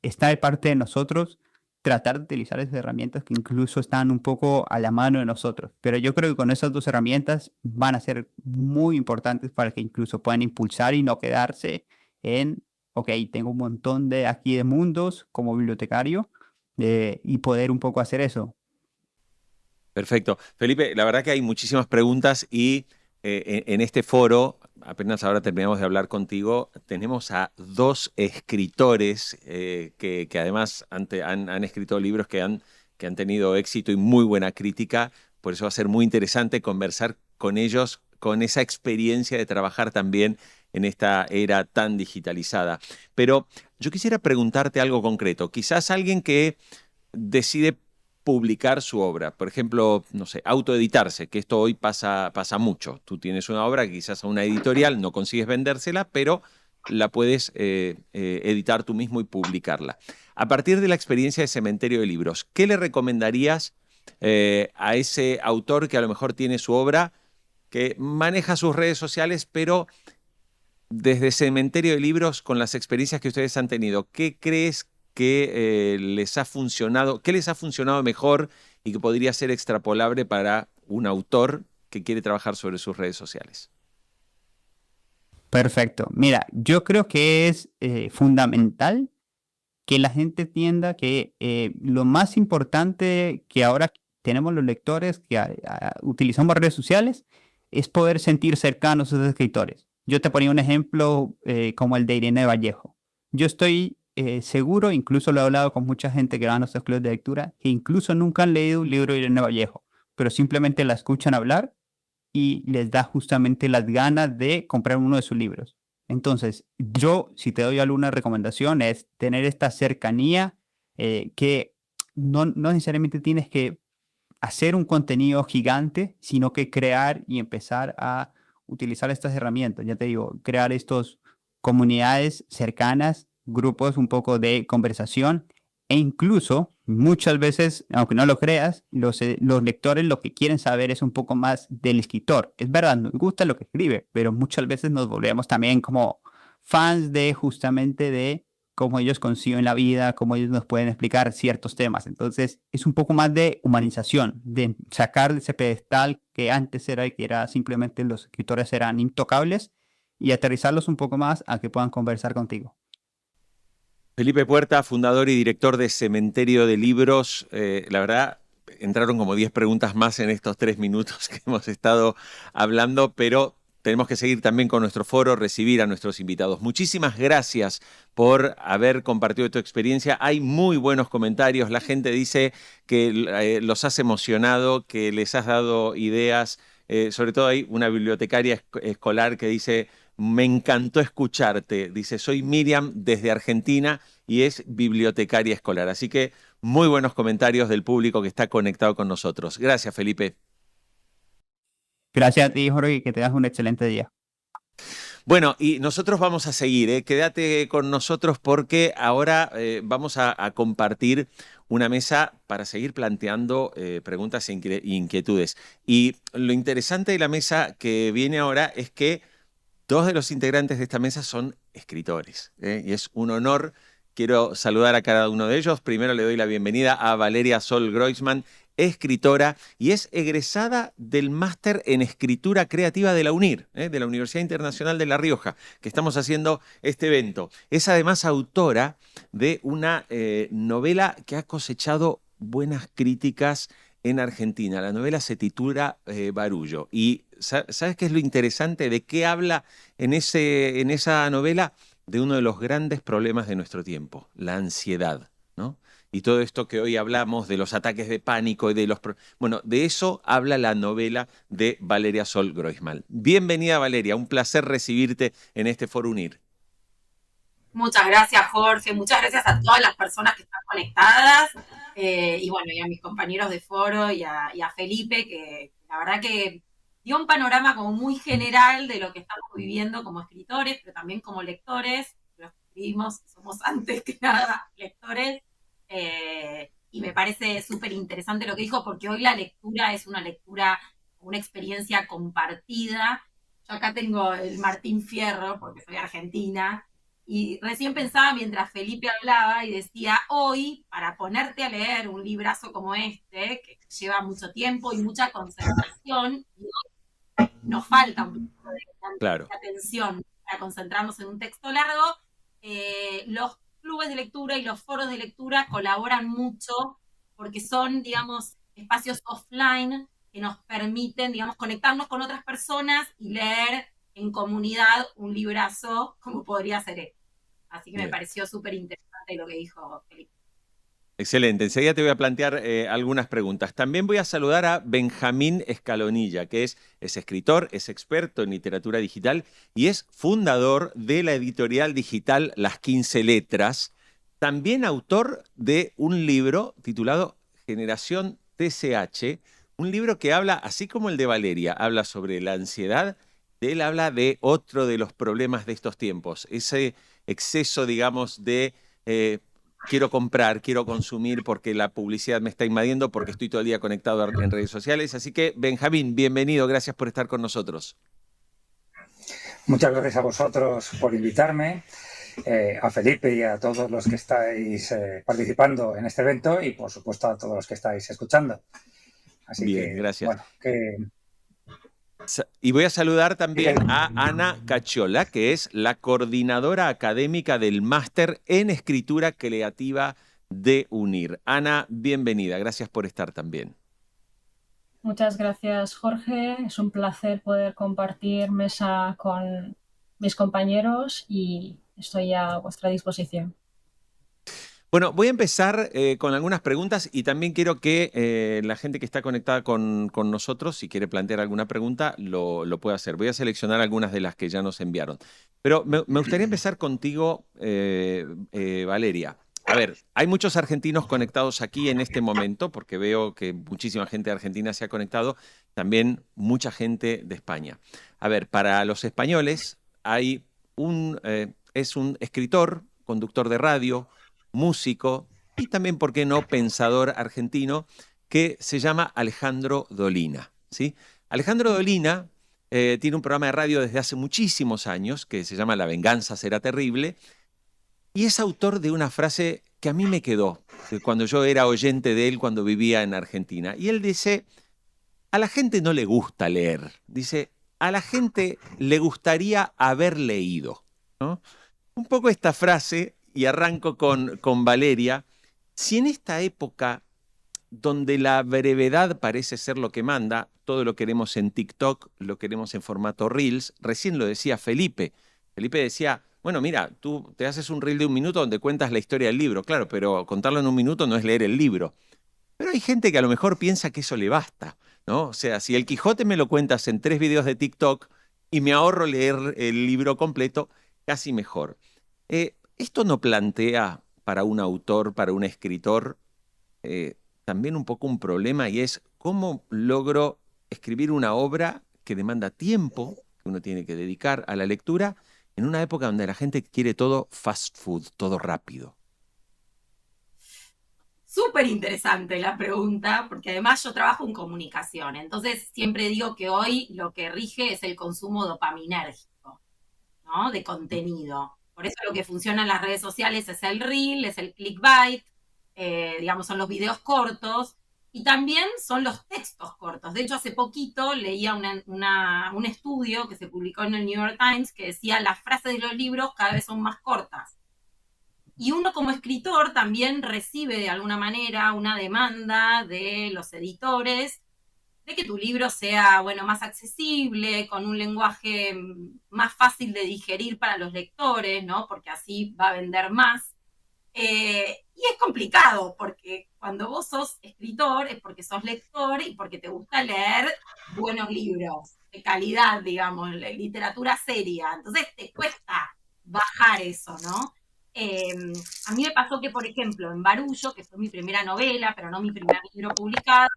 [SPEAKER 3] está de parte de nosotros tratar de utilizar esas herramientas que incluso están un poco a la mano de nosotros. Pero yo creo que con esas dos herramientas van a ser muy importantes para que incluso puedan impulsar y no quedarse en, ok, tengo un montón de aquí de mundos como bibliotecario y poder un poco hacer eso.
[SPEAKER 1] Perfecto. Felipe, la verdad que hay muchísimas preguntas y en este foro, apenas ahora terminamos de hablar contigo, tenemos a dos escritores que además han escrito libros que han tenido éxito y muy buena crítica. Por eso va a ser muy interesante conversar con ellos, con esa experiencia de trabajar también en esta era tan digitalizada. Pero yo quisiera preguntarte algo concreto. Quizás alguien que decide publicar su obra. Por ejemplo, no sé, autoeditarse, que esto hoy pasa mucho. Tú tienes una obra que quizás a una editorial no consigues vendérsela, pero la puedes editar tú mismo y publicarla. A partir de la experiencia de Cementerio de Libros, ¿qué le recomendarías a ese autor que a lo mejor tiene su obra, que maneja sus redes sociales, pero desde Cementerio de Libros, con las experiencias que ustedes han tenido, ¿qué crees que les ha funcionado, qué les ha funcionado mejor y que podría ser extrapolable para un autor que quiere trabajar sobre sus redes sociales?
[SPEAKER 3] Perfecto. Mira, yo creo que es fundamental que la gente entienda que lo más importante que ahora tenemos los lectores que utilizamos redes sociales es poder sentir cercanos a esos escritores. Yo te ponía un ejemplo como el de Irene Vallejo. Yo estoy seguro, incluso lo he hablado con mucha gente que va a nuestros clubes de lectura, que incluso nunca han leído un libro de Irene Vallejo, pero simplemente la escuchan hablar y les da justamente las ganas de comprar uno de sus libros. Entonces, yo, si te doy alguna recomendación, es tener esta cercanía que no necesariamente tienes que hacer un contenido gigante, sino que crear y empezar a utilizar estas herramientas. Ya te digo, crear estos comunidades cercanas, grupos un poco de conversación e incluso muchas veces, aunque no lo creas, los lectores lo que quieren saber es un poco más del escritor. Es verdad, nos gusta lo que escribe, pero muchas veces nos volvemos también como fans de justamente de cómo ellos conciben la vida, cómo ellos nos pueden explicar ciertos temas. Entonces, es un poco más de humanización, de sacar ese pedestal que antes era y que era simplemente los escritores eran intocables y aterrizarlos un poco más a que puedan conversar contigo.
[SPEAKER 1] Felipe Puerta, fundador y director de Cementerio de Libros. La verdad, entraron como 10 preguntas más en estos 3 minutos que hemos estado hablando, pero tenemos que seguir también con nuestro foro, recibir a nuestros invitados. Muchísimas gracias por haber compartido tu experiencia. Hay muy buenos comentarios. La gente dice que los has emocionado, que les has dado ideas. Sobre todo hay una bibliotecaria escolar que dice: me encantó escucharte. Dice: soy Miriam desde Argentina y es bibliotecaria escolar. Así que muy buenos comentarios del público que está conectado con nosotros. Gracias, Felipe.
[SPEAKER 3] Gracias a ti, Jorge, y que tengas un excelente día.
[SPEAKER 1] Bueno, y nosotros vamos a seguir, quédate con nosotros porque ahora vamos a compartir una mesa para seguir planteando preguntas e inquietudes. Y lo interesante de la mesa que viene ahora es que 2 de los integrantes de esta mesa son escritores, y es un honor. Quiero saludar a cada uno de ellos. Primero le doy la bienvenida a Valeria Sol Groisman, escritora, y es egresada del Máster en Escritura Creativa de la UNIR, de la Universidad Internacional de La Rioja, que estamos haciendo este evento. Es además autora de una novela que ha cosechado buenas críticas en Argentina. La novela se titula Barullo. ¿Y sabes qué es lo interesante? ¿De qué habla en esa novela? De uno de los grandes problemas de nuestro tiempo, la ansiedad, ¿no? Y todo esto que hoy hablamos de los ataques de pánico y de los... Bueno, de eso habla la novela de Valeria Sol Groisman. Bienvenida, Valeria, un placer recibirte en este Foro UNIR.
[SPEAKER 4] Muchas gracias, Jorge. Muchas gracias a todas las personas que están conectadas. Y bueno, y a mis compañeros de foro y a Felipe, que la verdad que dio un panorama como muy general de lo que estamos viviendo como escritores, pero también como lectores. Los que escribimos somos antes que nada lectores. Y me parece súper interesante lo que dijo, porque hoy la lectura es una lectura, una experiencia compartida. Yo acá tengo el Martín Fierro, porque soy argentina, y recién pensaba mientras Felipe hablaba y decía, hoy, para ponerte a leer un librazo como este, que lleva mucho tiempo y mucha concentración, nos falta un poco
[SPEAKER 1] Claro.
[SPEAKER 4] de atención para concentrarnos en un texto largo, los clubes de lectura y los foros de lectura colaboran mucho porque son, digamos, espacios offline que nos permiten, digamos, conectarnos con otras personas y leer en comunidad un librazo como podría ser este. Así que me pareció súper interesante lo que dijo Felipe.
[SPEAKER 1] Excelente. Enseguida te voy a plantear algunas preguntas. También voy a saludar a Benjamín Escalonilla, que es escritor, es experto en literatura digital y es fundador de la editorial digital Las 15 Letras. También autor de un libro titulado Generación TCH, un libro que habla, así como el de Valeria, habla sobre la ansiedad. Él habla de otro de los problemas de estos tiempos, ese exceso, digamos, de quiero comprar, quiero consumir porque la publicidad me está invadiendo, porque estoy todo el día conectado en redes sociales. Así que, Benjamín, bienvenido, gracias por estar con nosotros.
[SPEAKER 5] Muchas gracias a vosotros por invitarme, a Felipe y a todos los que estáis participando en este evento y, por supuesto, a todos los que estáis escuchando. Así
[SPEAKER 1] bien, gracias.
[SPEAKER 5] Bueno,
[SPEAKER 1] Y voy a saludar también a Ana Cacciola, que es la coordinadora académica del Máster en Escritura Creativa de UNIR. Ana, bienvenida. Gracias por estar también.
[SPEAKER 6] Muchas gracias, Jorge. Es un placer poder compartir mesa con mis compañeros y estoy a vuestra disposición.
[SPEAKER 1] Bueno, voy a empezar con algunas preguntas y también quiero que la gente que está conectada con nosotros, si quiere plantear alguna pregunta, lo pueda hacer. Voy a seleccionar algunas de las que ya nos enviaron. Pero me gustaría empezar contigo, Valeria. A ver, hay muchos argentinos conectados aquí en este momento, porque veo que muchísima gente de Argentina se ha conectado, también mucha gente de España. A ver, para los españoles hay es un escritor, conductor de radio, músico y también, ¿por qué no?, pensador argentino que se llama Alejandro Dolina, ¿sí? Alejandro Dolina tiene un programa de radio desde hace muchísimos años que se llama La venganza será terrible y es autor de una frase que a mí me quedó cuando yo era oyente de él cuando vivía en Argentina. Y él dice, a la gente no le gusta leer, dice, a la gente le gustaría haber leído, ¿no? Un poco esta frase. Y arranco con Valeria. Si en esta época donde la brevedad parece ser lo que manda, todo lo queremos en TikTok, lo queremos en formato Reels, recién lo decía Felipe. Felipe decía, bueno, mira, tú te haces un Reel de 1 minuto donde cuentas la historia del libro, claro, pero contarlo en 1 minuto no es leer el libro. Pero hay gente que a lo mejor piensa que eso le basta, ¿no? O sea, si el Quijote me lo cuentas en 3 videos de TikTok y me ahorro leer el libro completo, casi mejor. ¿Esto no plantea para un autor, para un escritor, también un poco un problema y es cómo logro escribir una obra que demanda tiempo, que uno tiene que dedicar a la lectura, en una época donde la gente quiere todo fast food, todo rápido?
[SPEAKER 4] Súper interesante la pregunta, porque además yo trabajo en comunicación, entonces siempre digo que hoy lo que rige es el consumo dopaminérgico, ¿no?, de contenido. Por eso lo que funciona en las redes sociales es el reel, es el clickbait, digamos, son los videos cortos y también son los textos cortos. De hecho, hace poquito leía un estudio que se publicó en el New York Times que decía las frases de los libros cada vez son más cortas. Y uno como escritor también recibe de alguna manera una demanda de los editores de que tu libro sea, bueno, más accesible, con un lenguaje más fácil de digerir para los lectores, ¿no? Porque así va a vender más. Y es complicado, porque cuando vos sos escritor es porque sos lector y porque te gusta leer buenos libros, de calidad, digamos, literatura seria. Entonces te cuesta bajar eso, ¿no? A mí me pasó que, por ejemplo, en Barullo, que fue mi primera novela, pero no mi primer libro publicado,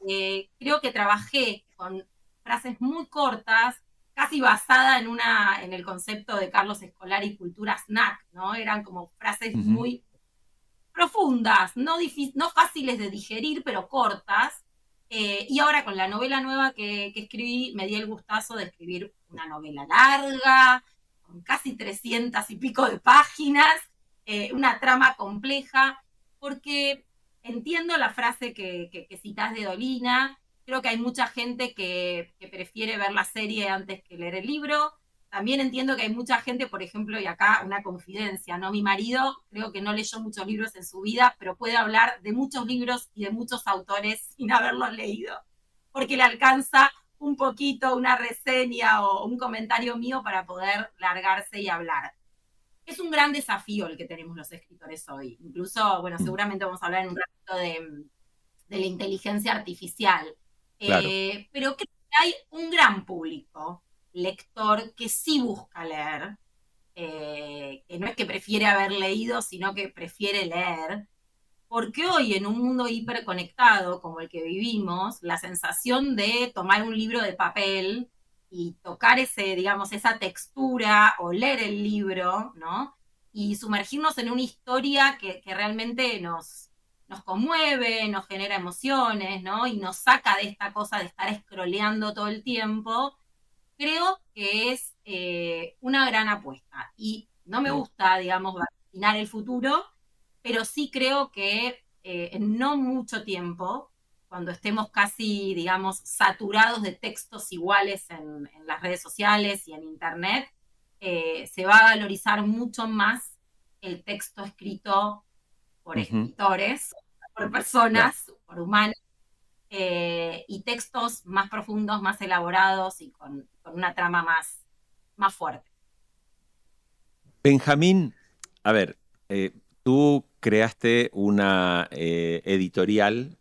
[SPEAKER 4] creo que trabajé con frases muy cortas, casi basada en el concepto de Carlos Escolar y cultura snack, ¿no? Eran como frases muy profundas, no fáciles de digerir, pero cortas. Y ahora con la novela nueva que escribí, me di el gustazo de escribir una novela larga, con casi 300 y pico de páginas, una trama compleja, porque entiendo la frase que citás de Dolina. Creo que hay mucha gente que prefiere ver la serie antes que leer el libro. También entiendo que hay mucha gente, por ejemplo, y acá una confidencia, ¿no? Mi marido creo que no leyó muchos libros en su vida, pero puede hablar de muchos libros y de muchos autores sin haberlos leído, porque le alcanza un poquito, una reseña o un comentario mío para poder largarse y hablar. Es un gran desafío el que tenemos los escritores hoy. Incluso, bueno, seguramente vamos a hablar en un ratito de la inteligencia artificial.
[SPEAKER 1] Claro.
[SPEAKER 4] Pero creo que hay un gran público lector que sí busca leer, que no es que prefiere haber leído, sino que prefiere leer, porque hoy en un mundo hiperconectado como el que vivimos, la sensación de tomar un libro de papel y tocar digamos, esa textura o leer el libro, ¿no? Y sumergirnos en una historia que realmente nos conmueve, nos genera emociones, ¿no? Y nos saca de esta cosa de estar scrolleando todo el tiempo, creo que es una gran apuesta. Y no me gusta, digamos, vaticinar el futuro, pero sí creo que en no mucho tiempo, cuando estemos casi, digamos, saturados de textos iguales en las redes sociales y en Internet, se va a valorizar mucho más el texto escrito por escritores, por personas, por humanos, y textos más profundos, más elaborados y con una trama más fuerte.
[SPEAKER 1] Benjamín, a ver, tú creaste una editorial,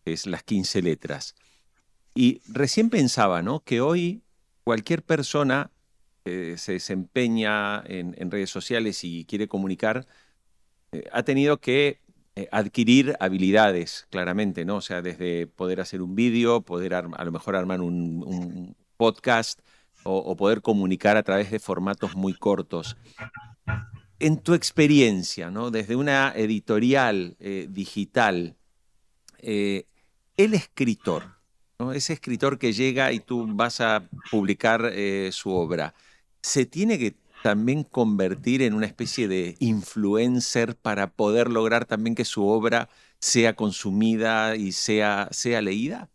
[SPEAKER 1] que es Las 15 Letras, y recién pensaba, ¿no?, que hoy cualquier persona que se desempeña en redes sociales y quiere comunicar, ha tenido que adquirir habilidades, claramente, ¿no? O sea, desde poder hacer un vídeo, poder a lo mejor armar un podcast o poder comunicar a través de formatos muy cortos. En tu experiencia, ¿no?, desde una editorial digital, el escritor, ¿no?, ese escritor que llega y tú vas a publicar su obra, ¿se tiene que también convertir en una especie de influencer para poder lograr también que su obra sea consumida y sea leída?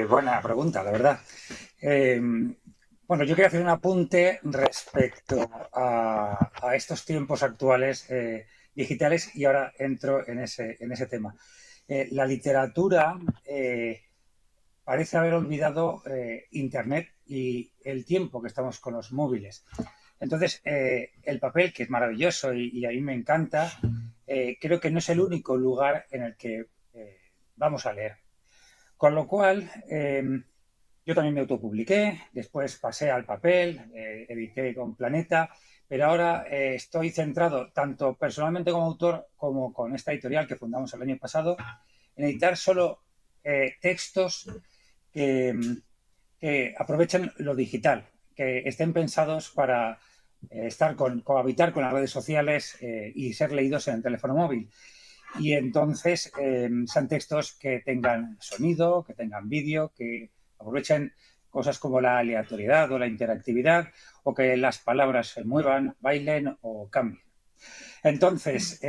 [SPEAKER 5] Buena pregunta, la verdad. Bueno, yo quería hacer un apunte respecto a estos tiempos actuales digitales y ahora entro en ese tema. La literatura parece haber olvidado Internet y el tiempo que estamos con los móviles. Entonces, el papel, que es maravilloso y a mí me encanta, creo que no es el único lugar en el que vamos a leer. Con lo cual, yo también me autopubliqué, después pasé al papel, edité con Planeta, pero ahora estoy centrado tanto personalmente como autor como con esta editorial que fundamos el año pasado en editar solo textos que aprovechen lo digital, que estén pensados para cohabitar con las redes sociales y ser leídos en el teléfono móvil. Y entonces son textos que tengan sonido, que tengan vídeo, que aprovechen cosas como la aleatoriedad o la interactividad, o que las palabras se muevan, bailen o cambien. Entonces,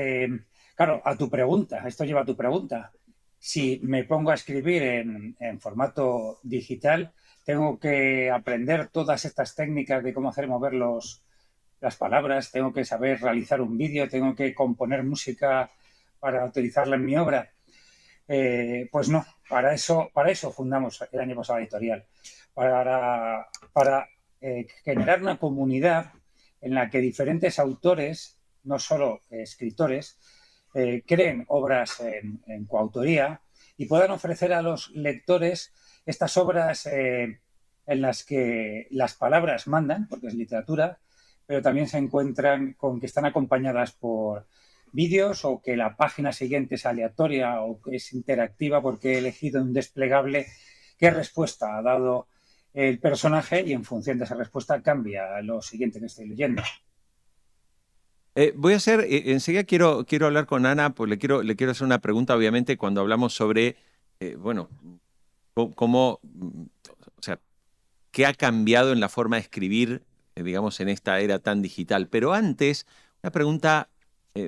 [SPEAKER 5] claro, a tu pregunta, esto lleva a tu pregunta. Si me pongo a escribir en formato digital, tengo que aprender todas estas técnicas de cómo hacer mover las palabras, tengo que saber realizar un vídeo, tengo que componer música para utilizarla en mi obra. Pues no, para eso fundamos el año pasado la editorial, para generar una comunidad en la que diferentes autores, no solo escritores, creen obras en coautoría y puedan ofrecer a los lectores estas obras en las que las palabras mandan, porque es literatura, pero también se encuentran con que están acompañadas por vídeos o que la página siguiente es aleatoria o que es interactiva porque he elegido un desplegable qué respuesta ha dado el personaje y en función de esa respuesta cambia lo siguiente que estoy leyendo.
[SPEAKER 1] Voy a hacer, enseguida quiero hablar con Ana, pues le quiero hacer una pregunta, obviamente, cuando hablamos sobre, bueno, cómo, o sea, qué ha cambiado en la forma de escribir, digamos, en esta era tan digital. Pero antes, una pregunta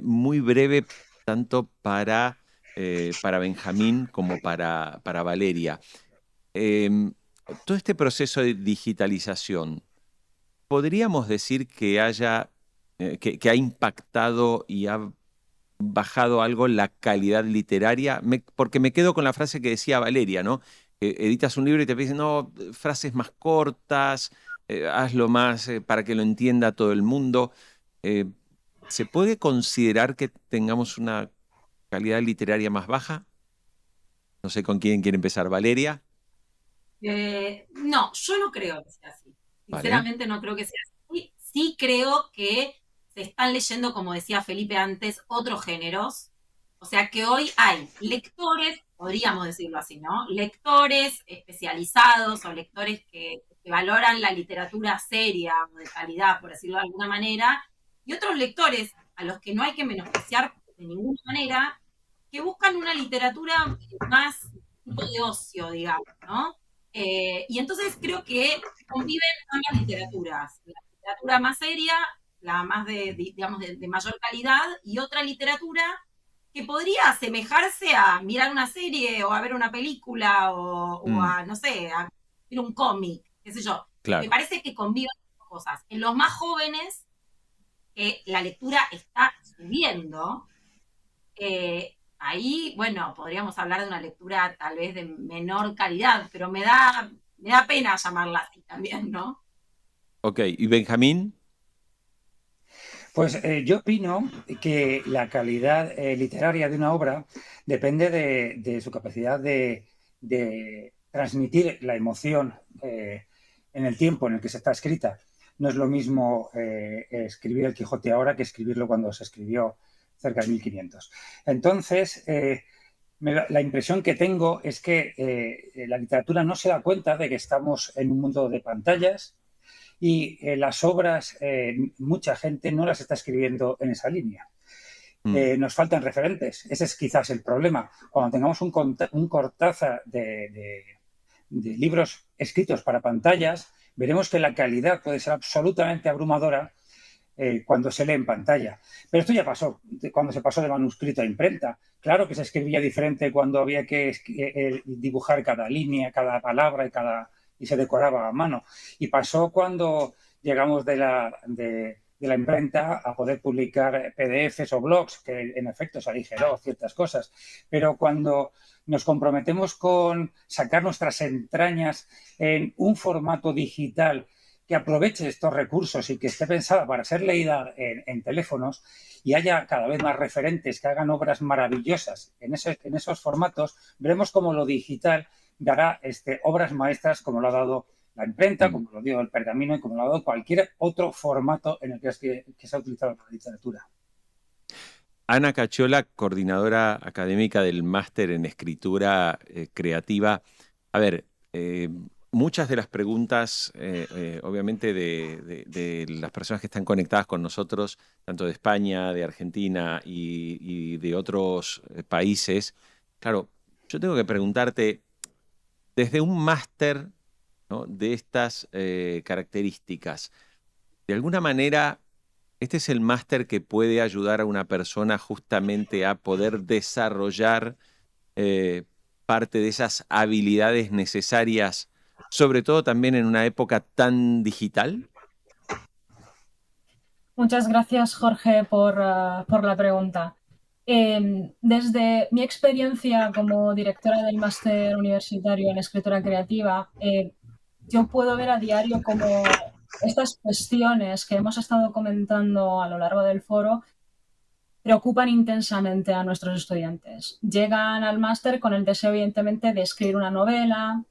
[SPEAKER 1] muy breve, tanto para Benjamín como para Valeria. Todo este proceso de digitalización, ¿podríamos decir que que ha impactado y ha bajado algo la calidad literaria? Porque me quedo con la frase que decía Valeria, ¿no? Editas un libro y te dicen, no, frases más cortas, hazlo más para que lo entienda todo el mundo. ¿Se puede considerar que tengamos una calidad literaria más baja? No sé con quién quiere empezar. ¿Valeria?
[SPEAKER 4] No, yo no creo que sea así.
[SPEAKER 1] Vale.
[SPEAKER 4] Sinceramente no creo que sea así. Sí creo que se están leyendo, como decía Felipe antes, otros géneros. O sea que hoy hay lectores, podríamos decirlo así, ¿no? Lectores especializados o lectores que valoran la literatura seria o de calidad, por decirlo de alguna manera, y otros lectores a los que no hay que menospreciar de ninguna manera, que buscan una literatura más tipo de ocio, digamos, ¿no? Y entonces creo que conviven ambas literaturas, la literatura más seria, la más digamos, de mayor calidad, y otra literatura que podría asemejarse a mirar una serie o a ver una película o a, no sé, a ver un cómic, qué sé yo.
[SPEAKER 1] Claro.
[SPEAKER 4] Me parece que conviven las cosas. En los más jóvenes, que la lectura está subiendo, ahí, bueno, podríamos hablar de una lectura tal vez de menor calidad, pero me da pena llamarla así también, ¿no?
[SPEAKER 1] Ok, ¿y Benjamín?
[SPEAKER 5] Pues yo opino que la calidad literaria de una obra depende de su capacidad de transmitir la emoción en el tiempo en el que se está escrita. No es lo mismo escribir El Quijote ahora que escribirlo cuando se escribió cerca de 1500. Entonces, la impresión que tengo es que la literatura no se da cuenta de que estamos en un mundo de pantallas y las obras, mucha gente no las está escribiendo en esa línea. Nos faltan referentes. Ese es quizás el problema. Cuando tengamos un Cortázar de libros escritos para pantallas, veremos que la calidad puede ser absolutamente abrumadora cuando se lee en pantalla. Pero esto ya pasó, cuando se pasó de manuscrito a imprenta. Claro que se escribía diferente cuando había que dibujar cada línea, cada palabra y se decoraba a mano. Y pasó cuando llegamos de la imprenta a poder publicar PDFs o blogs, que en efecto se aligeró ciertas cosas. Pero cuando nos comprometemos con sacar nuestras entrañas en un formato digital que aproveche estos recursos y que esté pensada para ser leída en teléfonos y haya cada vez más referentes que hagan obras maravillosas en esos formatos, veremos cómo lo digital dará obras maestras como lo ha dado la imprenta, como lo dio el pergamino y como lo ha dado cualquier otro formato en el que se ha utilizado la literatura.
[SPEAKER 1] Ana Cacciola, coordinadora académica del Máster en Escritura Creativa. A ver, muchas de las preguntas, obviamente, de las personas que están conectadas con nosotros, tanto de España, de Argentina y de otros países, claro, yo tengo que preguntarte, desde un máster, ¿no?, de estas características, de alguna manera, este es el máster que puede ayudar a una persona justamente a poder desarrollar parte de esas habilidades necesarias, sobre todo también en una época tan digital.
[SPEAKER 6] Muchas gracias, Jorge, por la pregunta. Desde mi experiencia como directora del máster universitario en escritura creativa, yo puedo ver a diario cómo estas cuestiones que hemos estado comentando a lo largo del foro preocupan intensamente a nuestros estudiantes. Llegan al máster con el deseo, evidentemente, de escribir una novela,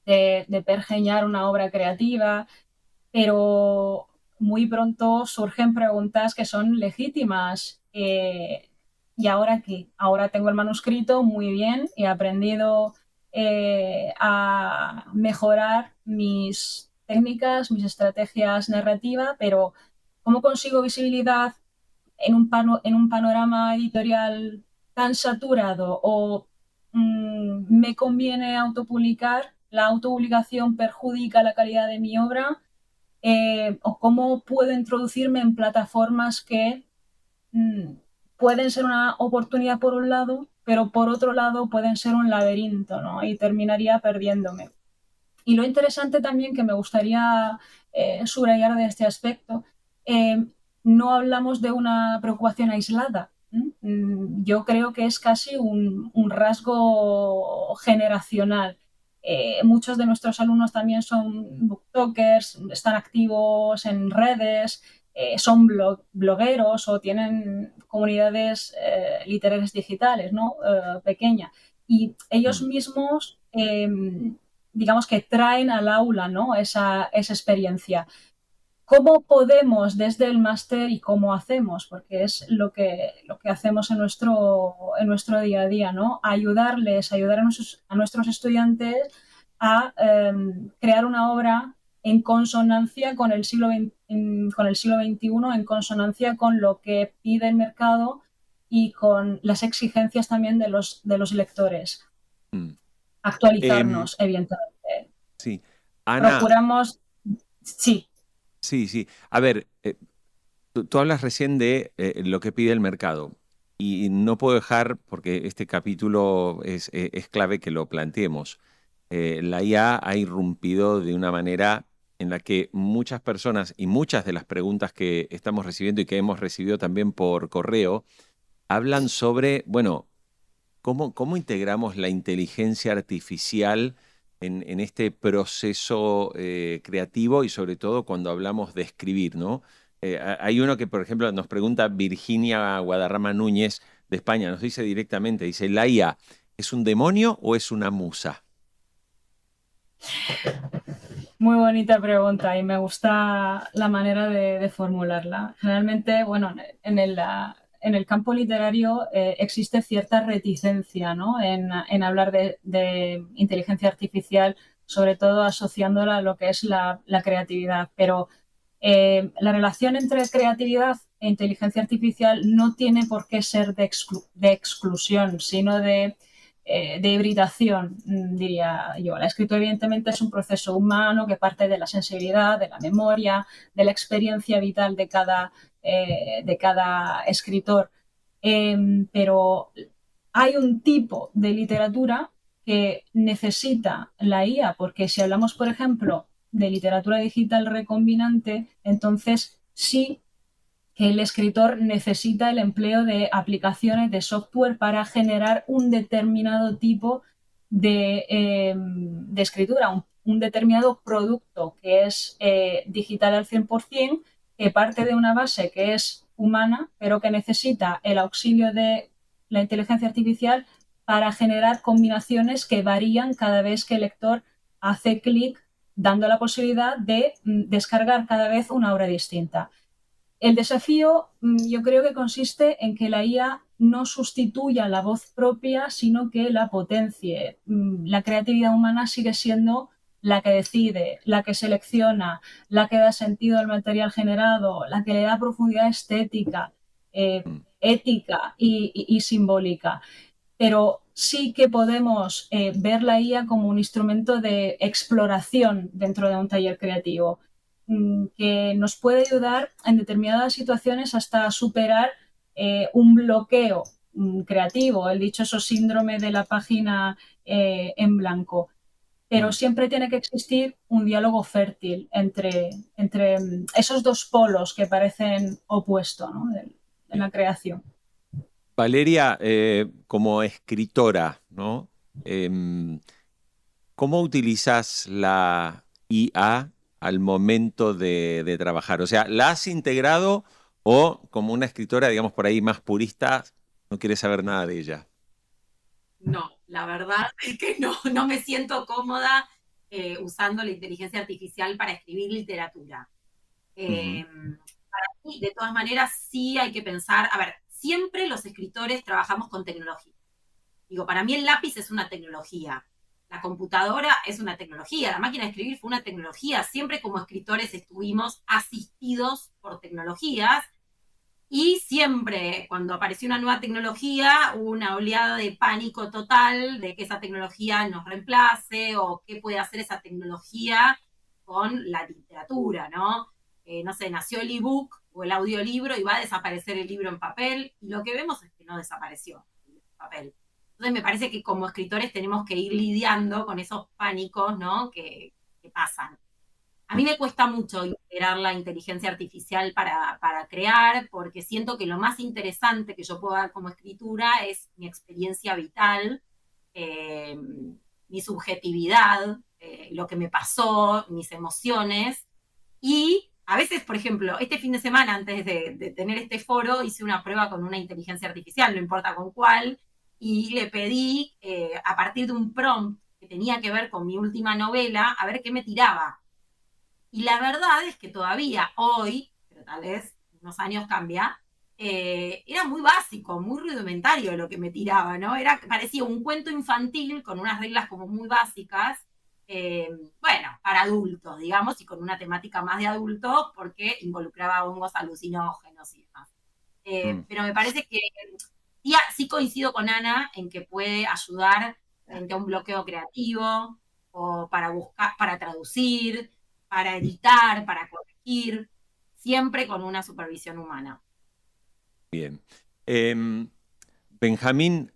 [SPEAKER 6] de pergeñar una obra creativa, pero muy pronto surgen preguntas que son legítimas. ¿Y ahora qué? Ahora tengo el manuscrito, muy bien, he aprendido a mejorar mis técnicas, mis estrategias narrativas, pero ¿cómo consigo visibilidad en un panorama editorial tan saturado? ¿O me conviene autopublicar? ¿La autopublicación perjudica la calidad de mi obra? ¿O cómo puedo introducirme en plataformas que pueden ser una oportunidad por un lado, pero por otro lado pueden ser un laberinto, ¿no? Y terminaría perdiéndome. Y lo interesante también que me gustaría subrayar de este aspecto, no hablamos de una preocupación aislada. Yo creo que es casi un rasgo generacional. Muchos de nuestros alumnos también son booktokers, están activos en redes, son blogueros o tienen comunidades literarias digitales, ¿no? Pequeñas. Y ellos mismos, digamos que traen al aula, ¿no? esa experiencia. ¿Cómo podemos desde el máster y cómo hacemos? Porque es lo que hacemos en nuestro día a día, ¿no? Ayudar a nuestros estudiantes a crear una obra en consonancia con el siglo XXI, en consonancia con lo que pide el mercado y con las exigencias también de los lectores. Actualizarnos, evidentemente.
[SPEAKER 1] Sí. Ana,
[SPEAKER 6] procuramos... Sí.
[SPEAKER 1] Sí. A ver, tú hablas recién de lo que pide el mercado y no puedo dejar, porque este capítulo es clave que lo planteemos. La IA ha irrumpido de una manera en la que muchas personas y muchas de las preguntas que estamos recibiendo y que hemos recibido también por correo hablan sobre, bueno, ¿cómo integramos la inteligencia artificial en este proceso creativo y sobre todo cuando hablamos de escribir, ¿no? Hay uno que, por ejemplo, nos pregunta Virginia Guadarrama Núñez de España, nos dice directamente, dice, ¿la IA es un demonio o es una musa?
[SPEAKER 6] Muy bonita pregunta y me gusta la manera de formularla. Generalmente, bueno, en el campo literario existe cierta reticencia, ¿no? en hablar de inteligencia artificial, sobre todo asociándola a lo que es la creatividad. Pero la relación entre creatividad e inteligencia artificial no tiene por qué ser de exclusión, sino de hibridación, diría yo. La escritura, evidentemente, es un proceso humano que parte de la sensibilidad, de la memoria, de la experiencia vital de cada escritor. Pero hay un tipo de literatura que necesita la IA, porque si hablamos, por ejemplo, de literatura digital recombinante, entonces sí que el escritor necesita el empleo de aplicaciones de software para generar un determinado tipo de escritura, un determinado producto que es digital al 100%, que parte de una base que es humana, pero que necesita el auxilio de la inteligencia artificial para generar combinaciones que varían cada vez que el lector hace clic, dando la posibilidad de descargar cada vez una obra distinta. El desafío, yo creo que consiste en que la IA no sustituya la voz propia, sino que la potencie. La creatividad humana sigue siendo la que decide, la que selecciona, la que da sentido al material generado, la que le da profundidad estética, ética y simbólica. Pero sí que podemos ver la IA como un instrumento de exploración dentro de un taller creativo, que nos puede ayudar en determinadas situaciones hasta superar un bloqueo creativo, el dichoso síndrome de la página en blanco. Pero siempre tiene que existir un diálogo fértil entre esos dos polos que parecen opuestos, ¿no? en la creación.
[SPEAKER 1] Valeria, como escritora, ¿no? ¿Cómo utilizas la IA al momento de trabajar? O sea, ¿la has integrado o como una escritora, digamos, por ahí más purista, no quieres saber nada de ella?
[SPEAKER 4] No, la verdad es que no me siento cómoda usando la inteligencia artificial para escribir literatura. Para mí, de todas maneras, sí hay que pensar, a ver, siempre los escritores trabajamos con tecnología. Digo, para mí el lápiz es una tecnología, la computadora es una tecnología, la máquina de escribir fue una tecnología, siempre como escritores estuvimos asistidos por tecnologías y siempre cuando apareció una nueva tecnología hubo una oleada de pánico total de que esa tecnología nos reemplace o qué puede hacer esa tecnología con la literatura, ¿no? No sé, nació el ebook o el audiolibro y va a desaparecer el libro en papel y lo que vemos es que no desapareció el libro en papel. Entonces me parece que como escritores tenemos que ir lidiando con esos pánicos, ¿no? que pasan. A mí me cuesta mucho integrar la inteligencia artificial para crear, porque siento que lo más interesante que yo puedo dar como escritura es mi experiencia vital, mi subjetividad, lo que me pasó, mis emociones. Y a veces, por ejemplo, este fin de semana, antes de tener este foro, hice una prueba con una inteligencia artificial, no importa con cuál, y le pedí, a partir de un prompt que tenía que ver con mi última novela, a ver qué me tiraba. Y la verdad es que todavía hoy, pero tal vez en unos años cambia, era muy básico, muy rudimentario lo que me tiraba, ¿no? Parecía un cuento infantil con unas reglas como muy básicas, bueno, para adultos, digamos, y con una temática más de adultos porque involucraba hongos alucinógenos y demás. Pero me parece que sí coincido con Ana en que puede ayudar frente a un bloqueo creativo o para buscar, para traducir, para editar, para corregir, siempre con una supervisión humana.
[SPEAKER 1] Bien. Benjamín,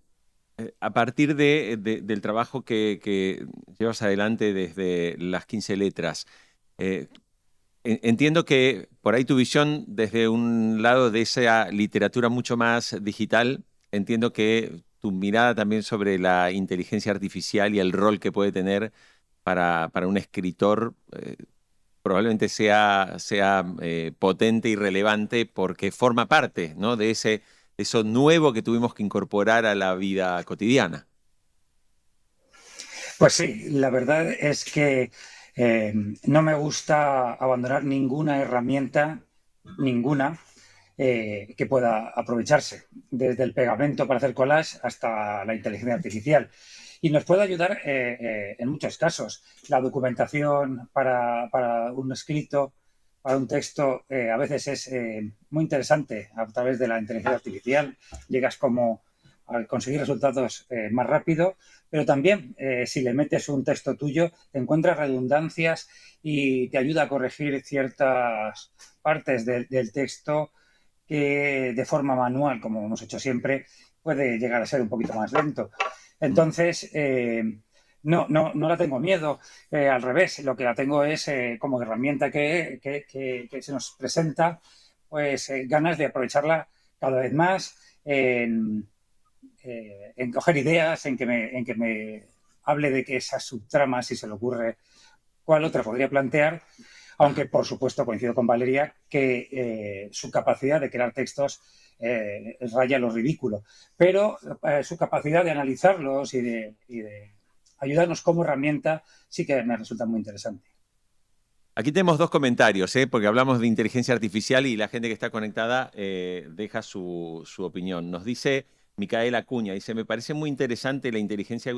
[SPEAKER 1] a partir del trabajo que llevas adelante desde las 15 letras, entiendo que por ahí tu visión desde un lado de esa literatura mucho más digital, entiendo que tu mirada también sobre la inteligencia artificial y el rol que puede tener para un escritor probablemente sea potente y relevante porque forma parte, ¿no?, de eso nuevo que tuvimos que incorporar a la vida cotidiana.
[SPEAKER 5] Pues sí, la verdad es que no me gusta abandonar ninguna herramienta, ninguna, que pueda aprovecharse, desde el pegamento para hacer collage hasta la inteligencia artificial. Y nos puede ayudar en muchos casos. La documentación para un escrito, para un texto, a veces es muy interesante a través de la inteligencia artificial. Llegas como a conseguir resultados más rápido, pero también si le metes un texto tuyo, te encuentras redundancias y te ayuda a corregir ciertas partes del texto que de forma manual, como hemos hecho siempre, puede llegar a ser un poquito más lento. Entonces, no la tengo miedo, al revés, lo que la tengo es como herramienta que se nos presenta, pues ganas de aprovecharla cada vez más en coger ideas, en que me hable de que esa subtrama, si se le ocurre, cuál otra podría plantear, aunque por supuesto coincido con Valeria que su capacidad de crear textos raya lo ridículo, pero su capacidad de analizarlos y de ayudarnos como herramienta sí que me resulta muy interesante.
[SPEAKER 1] Aquí tenemos dos comentarios, porque hablamos de inteligencia artificial y la gente que está conectada deja su opinión. Nos dice Micaela Acuña, dice, me parece muy interesante la inteligencia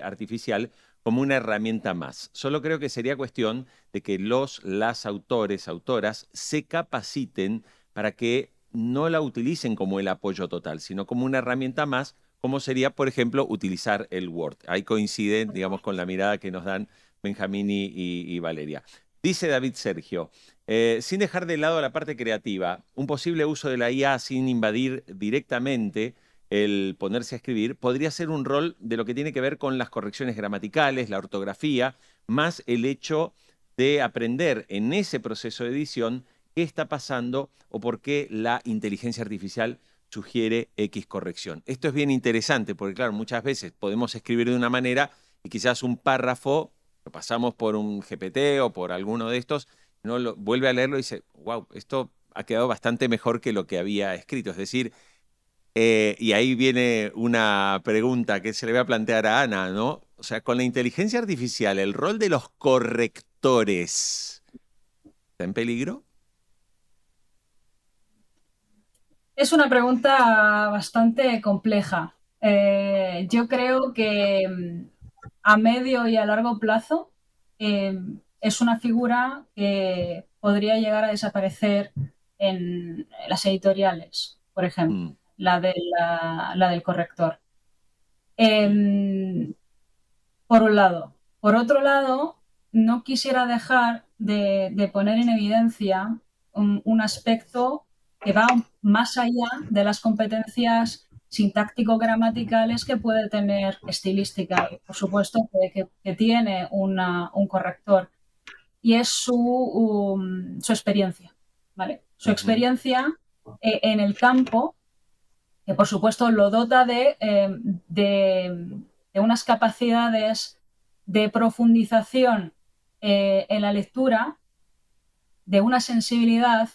[SPEAKER 1] artificial como una herramienta más. Solo creo que sería cuestión de que las autoras se capaciten para que no la utilicen como el apoyo total, sino como una herramienta más, como sería, por ejemplo, utilizar el Word. Ahí coinciden, digamos, con la mirada que nos dan Benjamín y Valeria. Dice David Sergio, sin dejar de lado la parte creativa, un posible uso de la IA sin invadir directamente el ponerse a escribir podría ser un rol de lo que tiene que ver con las correcciones gramaticales, la ortografía, más el hecho de aprender en ese proceso de edición qué está pasando o por qué la inteligencia artificial sugiere X corrección. Esto es bien interesante porque, claro, muchas veces podemos escribir de una manera y quizás un párrafo lo pasamos por un GPT o por alguno de estos, ¿no? Vuelve a leerlo y dice, wow, esto ha quedado bastante mejor que lo que había escrito. Es decir, y ahí viene una pregunta que se le voy a plantear a Ana, ¿no? O sea, con la inteligencia artificial, ¿el rol de los correctores está en peligro?
[SPEAKER 6] Es una pregunta bastante compleja. Yo creo que a medio y a largo plazo es una figura que podría llegar a desaparecer en las editoriales, por ejemplo, la del corrector. Por un lado. Por otro lado, no quisiera dejar de poner en evidencia un aspecto que va más allá de las competencias sintáctico-gramaticales que puede tener estilística y, por supuesto, que tiene un corrector, y es su experiencia, ¿vale? Su experiencia en el campo, que por supuesto lo dota de unas capacidades de profundización en la lectura, de una sensibilidad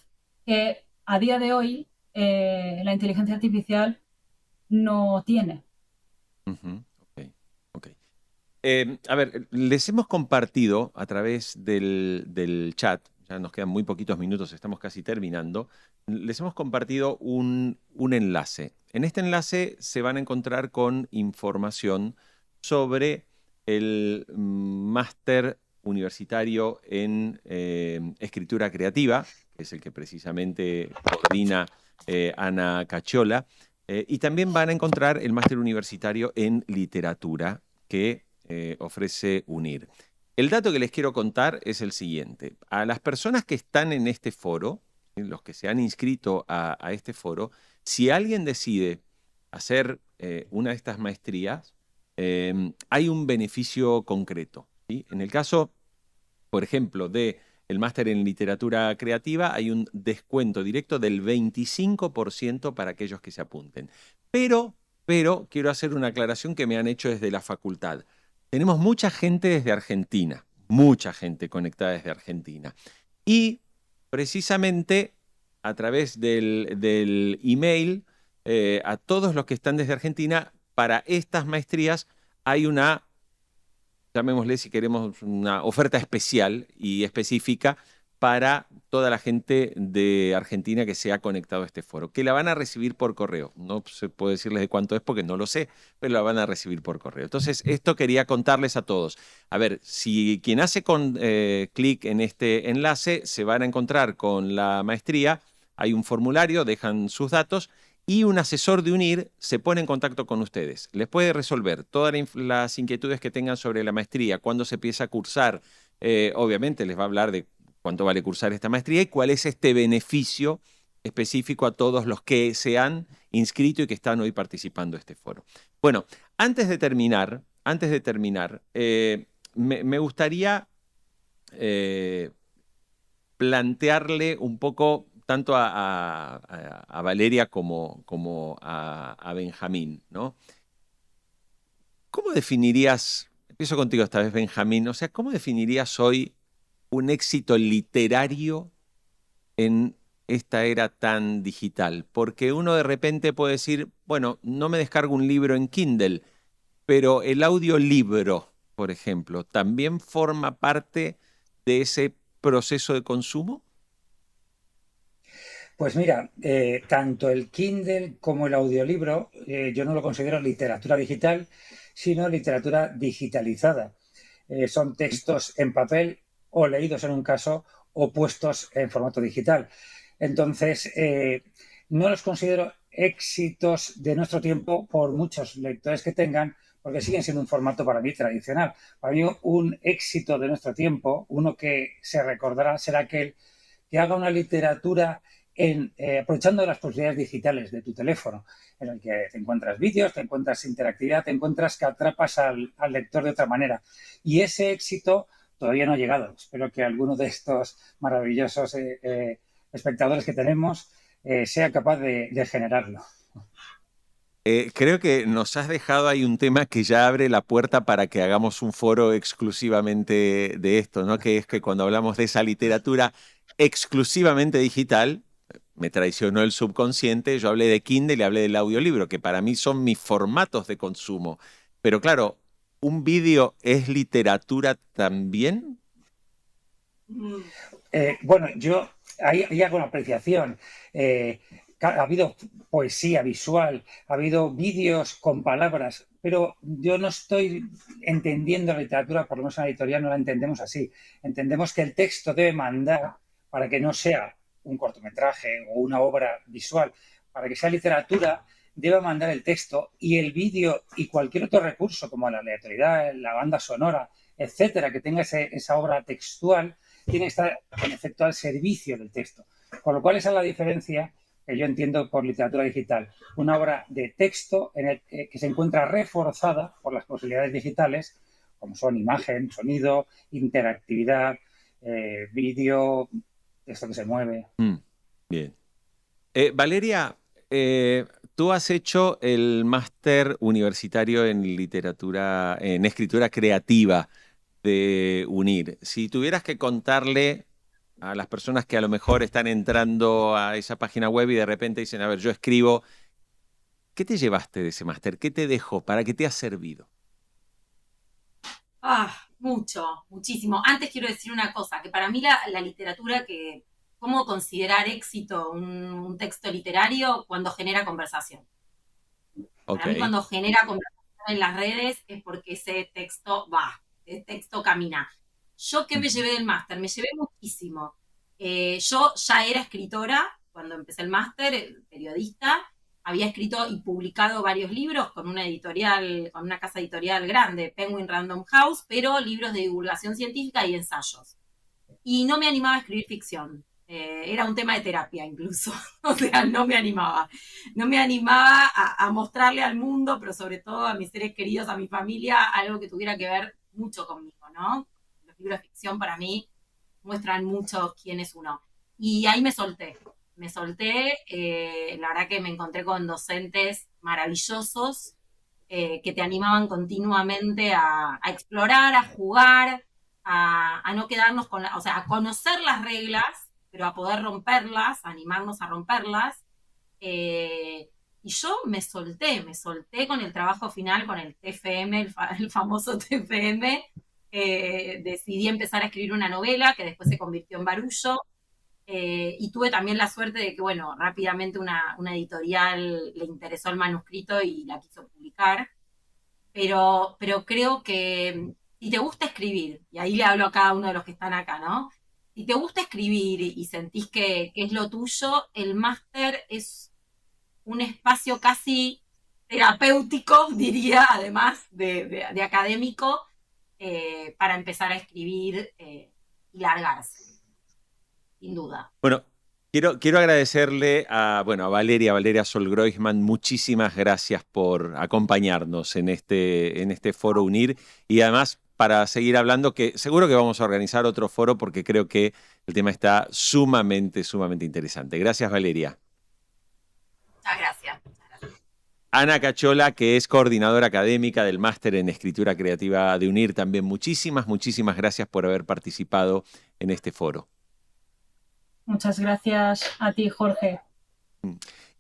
[SPEAKER 6] que a día de hoy la inteligencia artificial no tiene.
[SPEAKER 1] Okay. A ver, les hemos compartido a través del chat, ya nos quedan muy poquitos minutos, estamos casi terminando, les hemos compartido un enlace. En este enlace se van a encontrar con información sobre el máster universitario en escritura creativa, que es el que precisamente coordina Ana Cacciola, y también van a encontrar el máster universitario en literatura que ofrece UNIR. El dato que les quiero contar es el siguiente. A las personas que están en este foro, los que se han inscrito a este foro, si alguien decide hacer una de estas maestrías, hay un beneficio concreto, ¿sí? En el caso, por ejemplo, del máster en literatura creativa, hay un descuento directo del 25% para aquellos que se apunten. Pero quiero hacer una aclaración que me han hecho desde la facultad. Tenemos mucha gente desde Argentina, mucha gente conectada desde Argentina. Y precisamente a través del email, a todos los que están desde Argentina, para estas maestrías hay una, llamémosle si queremos, una oferta especial y específica para toda la gente de Argentina que se ha conectado a este foro, que la van a recibir por correo. No se puede decirles de cuánto es porque no lo sé, pero la van a recibir por correo. Entonces, esto quería contarles a todos. A ver, si quien hace clic en este enlace, se van a encontrar con la maestría, hay un formulario, dejan sus datos y un asesor de UNIR se pone en contacto con ustedes. Les puede resolver todas las inquietudes que tengan sobre la maestría, cuándo se empieza a cursar. Obviamente les va a hablar de cuánto vale cursar esta maestría y cuál es este beneficio específico a todos los que se han inscrito y que están hoy participando de este foro. Bueno, antes de terminar, me gustaría plantearle un poco tanto a Valeria como a Benjamín, ¿no? ¿Cómo definirías, empiezo contigo esta vez, Benjamín, o sea, cómo definirías hoy un éxito literario en esta era tan digital? Porque uno de repente puede decir, bueno, no me descargo un libro en Kindle, pero el audiolibro, por ejemplo, ¿también forma parte de ese proceso de consumo?
[SPEAKER 5] Pues mira, tanto el Kindle como el audiolibro, yo no lo considero literatura digital, sino literatura digitalizada. Son textos en papel o leídos en un caso o puestos en formato digital. Entonces, no los considero éxitos de nuestro tiempo por muchos lectores que tengan, porque siguen siendo un formato para mí tradicional. Para mí un éxito de nuestro tiempo, uno que se recordará, será aquel que haga una literatura aprovechando las posibilidades digitales de tu teléfono, en el que te encuentras vídeos, te encuentras interactividad, te encuentras que atrapas al lector de otra manera. Y ese éxito todavía no ha llegado. Espero que alguno de estos maravillosos espectadores que tenemos sea capaz de generarlo.
[SPEAKER 1] Creo que nos has dejado ahí un tema que ya abre la puerta para que hagamos un foro exclusivamente de esto, ¿no? Que es que cuando hablamos de esa literatura exclusivamente digital, me traicionó el subconsciente, yo hablé de Kindle y hablé del audiolibro, que para mí son mis formatos de consumo. Pero claro, ¿un vídeo es literatura también?
[SPEAKER 5] Bueno, yo ahí hago una apreciación. Ha habido poesía visual, ha habido vídeos con palabras, pero yo no estoy entendiendo la literatura, por lo menos en la editorial no la entendemos así. Entendemos que el texto debe mandar para que no sea un cortometraje o una obra visual, para que sea literatura, debe mandar el texto, y el vídeo y cualquier otro recurso como la aleatoriedad, la banda sonora, etcétera, que tenga esa obra textual, tiene que estar en efecto al servicio del texto. Con lo cual esa es la diferencia que yo entiendo por literatura digital. Una obra de texto que se encuentra reforzada por las posibilidades digitales, como son imagen, sonido, interactividad, vídeo, texto que se mueve.
[SPEAKER 1] Bien. Valeria, tú has hecho el máster universitario en literatura, en escritura creativa de UNIR. Si tuvieras que contarle a las personas que a lo mejor están entrando a esa página web y de repente dicen, a ver, yo escribo, ¿qué te llevaste de ese máster? ¿Qué te dejó? ¿Para qué te ha servido?
[SPEAKER 4] Muchísimo. Antes quiero decir una cosa, que para mí la literatura, cómo considerar éxito un texto literario cuando genera conversación. Para mí cuando genera conversación en las redes es porque ese texto camina. ¿Yo qué me llevé del máster? Me llevé muchísimo. Yo ya era escritora cuando empecé el máster, periodista. Había escrito y publicado varios libros con una editorial, con una casa editorial grande, Penguin Random House, pero libros de divulgación científica y ensayos. Y no me animaba a escribir ficción. Era un tema de terapia incluso. O sea, no me animaba. No me animaba a mostrarle al mundo, pero sobre todo a mis seres queridos, a mi familia, algo que tuviera que ver mucho conmigo, ¿no? Los libros de ficción para mí muestran mucho quién es uno. Y ahí me solté. La verdad que me encontré con docentes maravillosos que te animaban continuamente a explorar, a jugar, a no quedarnos o sea, a conocer las reglas, pero a poder romperlas, a animarnos a romperlas. Y yo me solté con el trabajo final, con el TFM, el famoso TFM. Decidí empezar a escribir una novela que después se convirtió en Barullo. Y tuve también la suerte de que, bueno, rápidamente una editorial le interesó el manuscrito y la quiso publicar. Pero creo que si te gusta escribir, y ahí le hablo a cada uno de los que están acá, ¿no? Si te gusta escribir y sentís que es lo tuyo, el máster es un espacio casi terapéutico, diría, además de académico, para empezar a escribir y largarse. Sin duda.
[SPEAKER 1] Bueno, quiero agradecerle a Valeria Sol-Groisman. Muchísimas gracias por acompañarnos en este foro UNIR, y además para seguir hablando, que seguro que vamos a organizar otro foro porque creo que el tema está sumamente interesante. Gracias, Valeria.
[SPEAKER 4] Muchas gracias.
[SPEAKER 1] Ana Cachola, que es coordinadora académica del máster en escritura creativa de UNIR, también muchísimas gracias por haber participado en este foro.
[SPEAKER 6] Muchas gracias a ti, Jorge.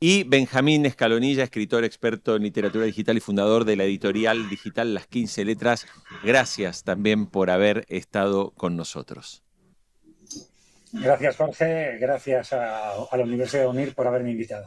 [SPEAKER 1] Y Benjamín Escalonilla, escritor experto en literatura digital y fundador de la editorial digital Las 15 Letras. Gracias también por haber estado con nosotros.
[SPEAKER 5] Gracias, Jorge. Gracias a la Universidad de UNIR por haberme invitado.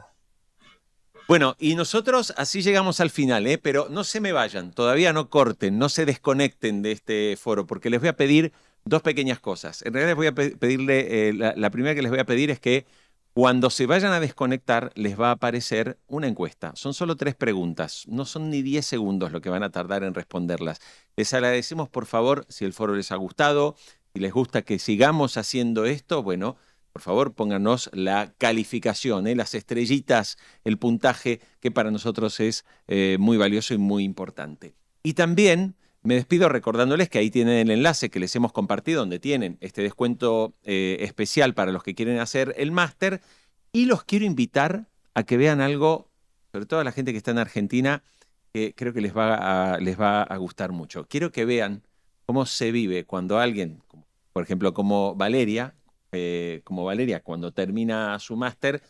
[SPEAKER 1] Bueno, y nosotros así llegamos al final, pero no se me vayan, todavía no corten, no se desconecten de este foro, porque les voy a pedir dos pequeñas cosas. En realidad les voy a pedirle, la primera que les voy a pedir es que cuando se vayan a desconectar les va a aparecer una encuesta. Son solo 3 preguntas, no son ni 10 segundos lo que van a tardar en responderlas. Les agradecemos, por favor, si el foro les ha gustado, si les gusta que sigamos haciendo esto, bueno, por favor pónganos la calificación, las estrellitas, el puntaje, que para nosotros es muy valioso y muy importante. Y también me despido recordándoles que ahí tienen el enlace que les hemos compartido, donde tienen este descuento especial para los que quieren hacer el máster, y los quiero invitar a que vean algo, sobre todo a la gente que está en Argentina, que creo que les va a gustar mucho. Quiero que vean cómo se vive cuando alguien, por ejemplo, como Valeria, cuando termina su máster,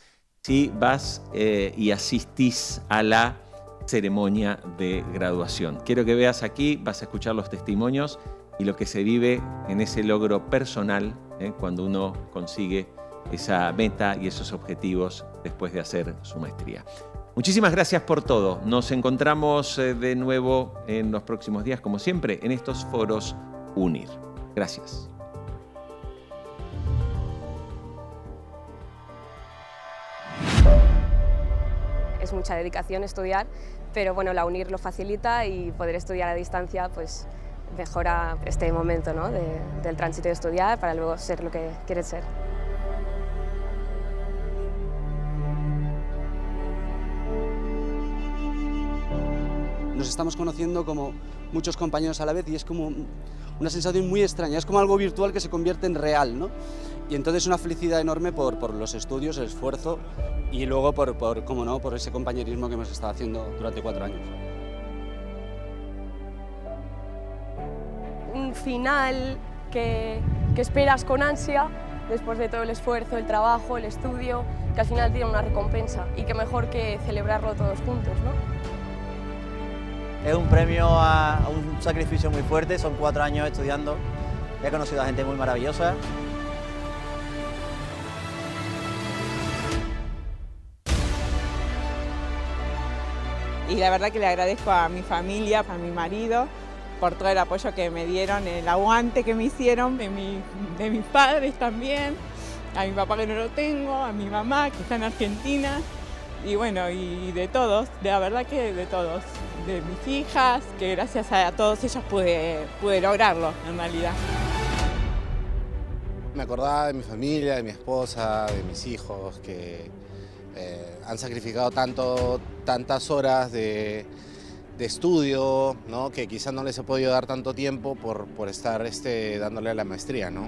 [SPEAKER 1] si vas y asistís a la ceremonia de graduación. Quiero que veas aquí, vas a escuchar los testimonios y lo que se vive en ese logro personal, cuando uno consigue esa meta y esos objetivos después de hacer su maestría. Muchísimas gracias por todo. Nos encontramos de nuevo en los próximos días, como siempre, en estos foros UNIR. Gracias.
[SPEAKER 7] Es mucha dedicación estudiar, pero bueno, la UNIR lo facilita y poder estudiar a distancia pues mejora este momento, ¿no? del tránsito de estudiar para luego ser lo que quieres ser.
[SPEAKER 8] Nos estamos conociendo como muchos compañeros a la vez y es como una sensación muy extraña, es como algo virtual que se convierte en real, ¿no? Y entonces una felicidad enorme por los estudios, el esfuerzo y luego cómo no, por ese compañerismo que hemos estado haciendo durante 4 años.
[SPEAKER 7] Un final que esperas con ansia después de todo el esfuerzo, el trabajo, el estudio, que al final tiene una recompensa y que mejor que celebrarlo todos juntos, ¿no?
[SPEAKER 9] Es un premio a un sacrificio muy fuerte, son 4 años estudiando, he conocido a gente muy maravillosa.
[SPEAKER 10] Y la verdad que le agradezco a mi familia, a mi marido, por todo el apoyo que me dieron, el aguante que me hicieron, de mis padres también, a mi papá que no lo tengo, a mi mamá que está en Argentina, y bueno, y de todos, la verdad que de todos. De mis hijas, que gracias a todos ellos pude lograrlo, en realidad.
[SPEAKER 11] Me acordaba de mi familia, de mi esposa, de mis hijos, que han sacrificado tantas horas de estudio, ¿no? Que quizás no les he podido dar tanto tiempo por estar dándole a la maestría, ¿no?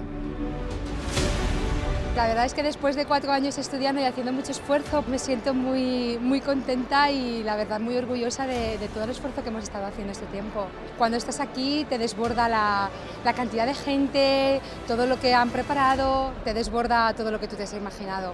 [SPEAKER 12] La verdad es que después de 4 años estudiando y haciendo mucho esfuerzo, me siento muy contenta y la verdad muy orgullosa de todo el esfuerzo que hemos estado haciendo este tiempo. Cuando estás aquí te desborda la cantidad de gente, todo lo que han preparado, te desborda todo lo que tú te has imaginado.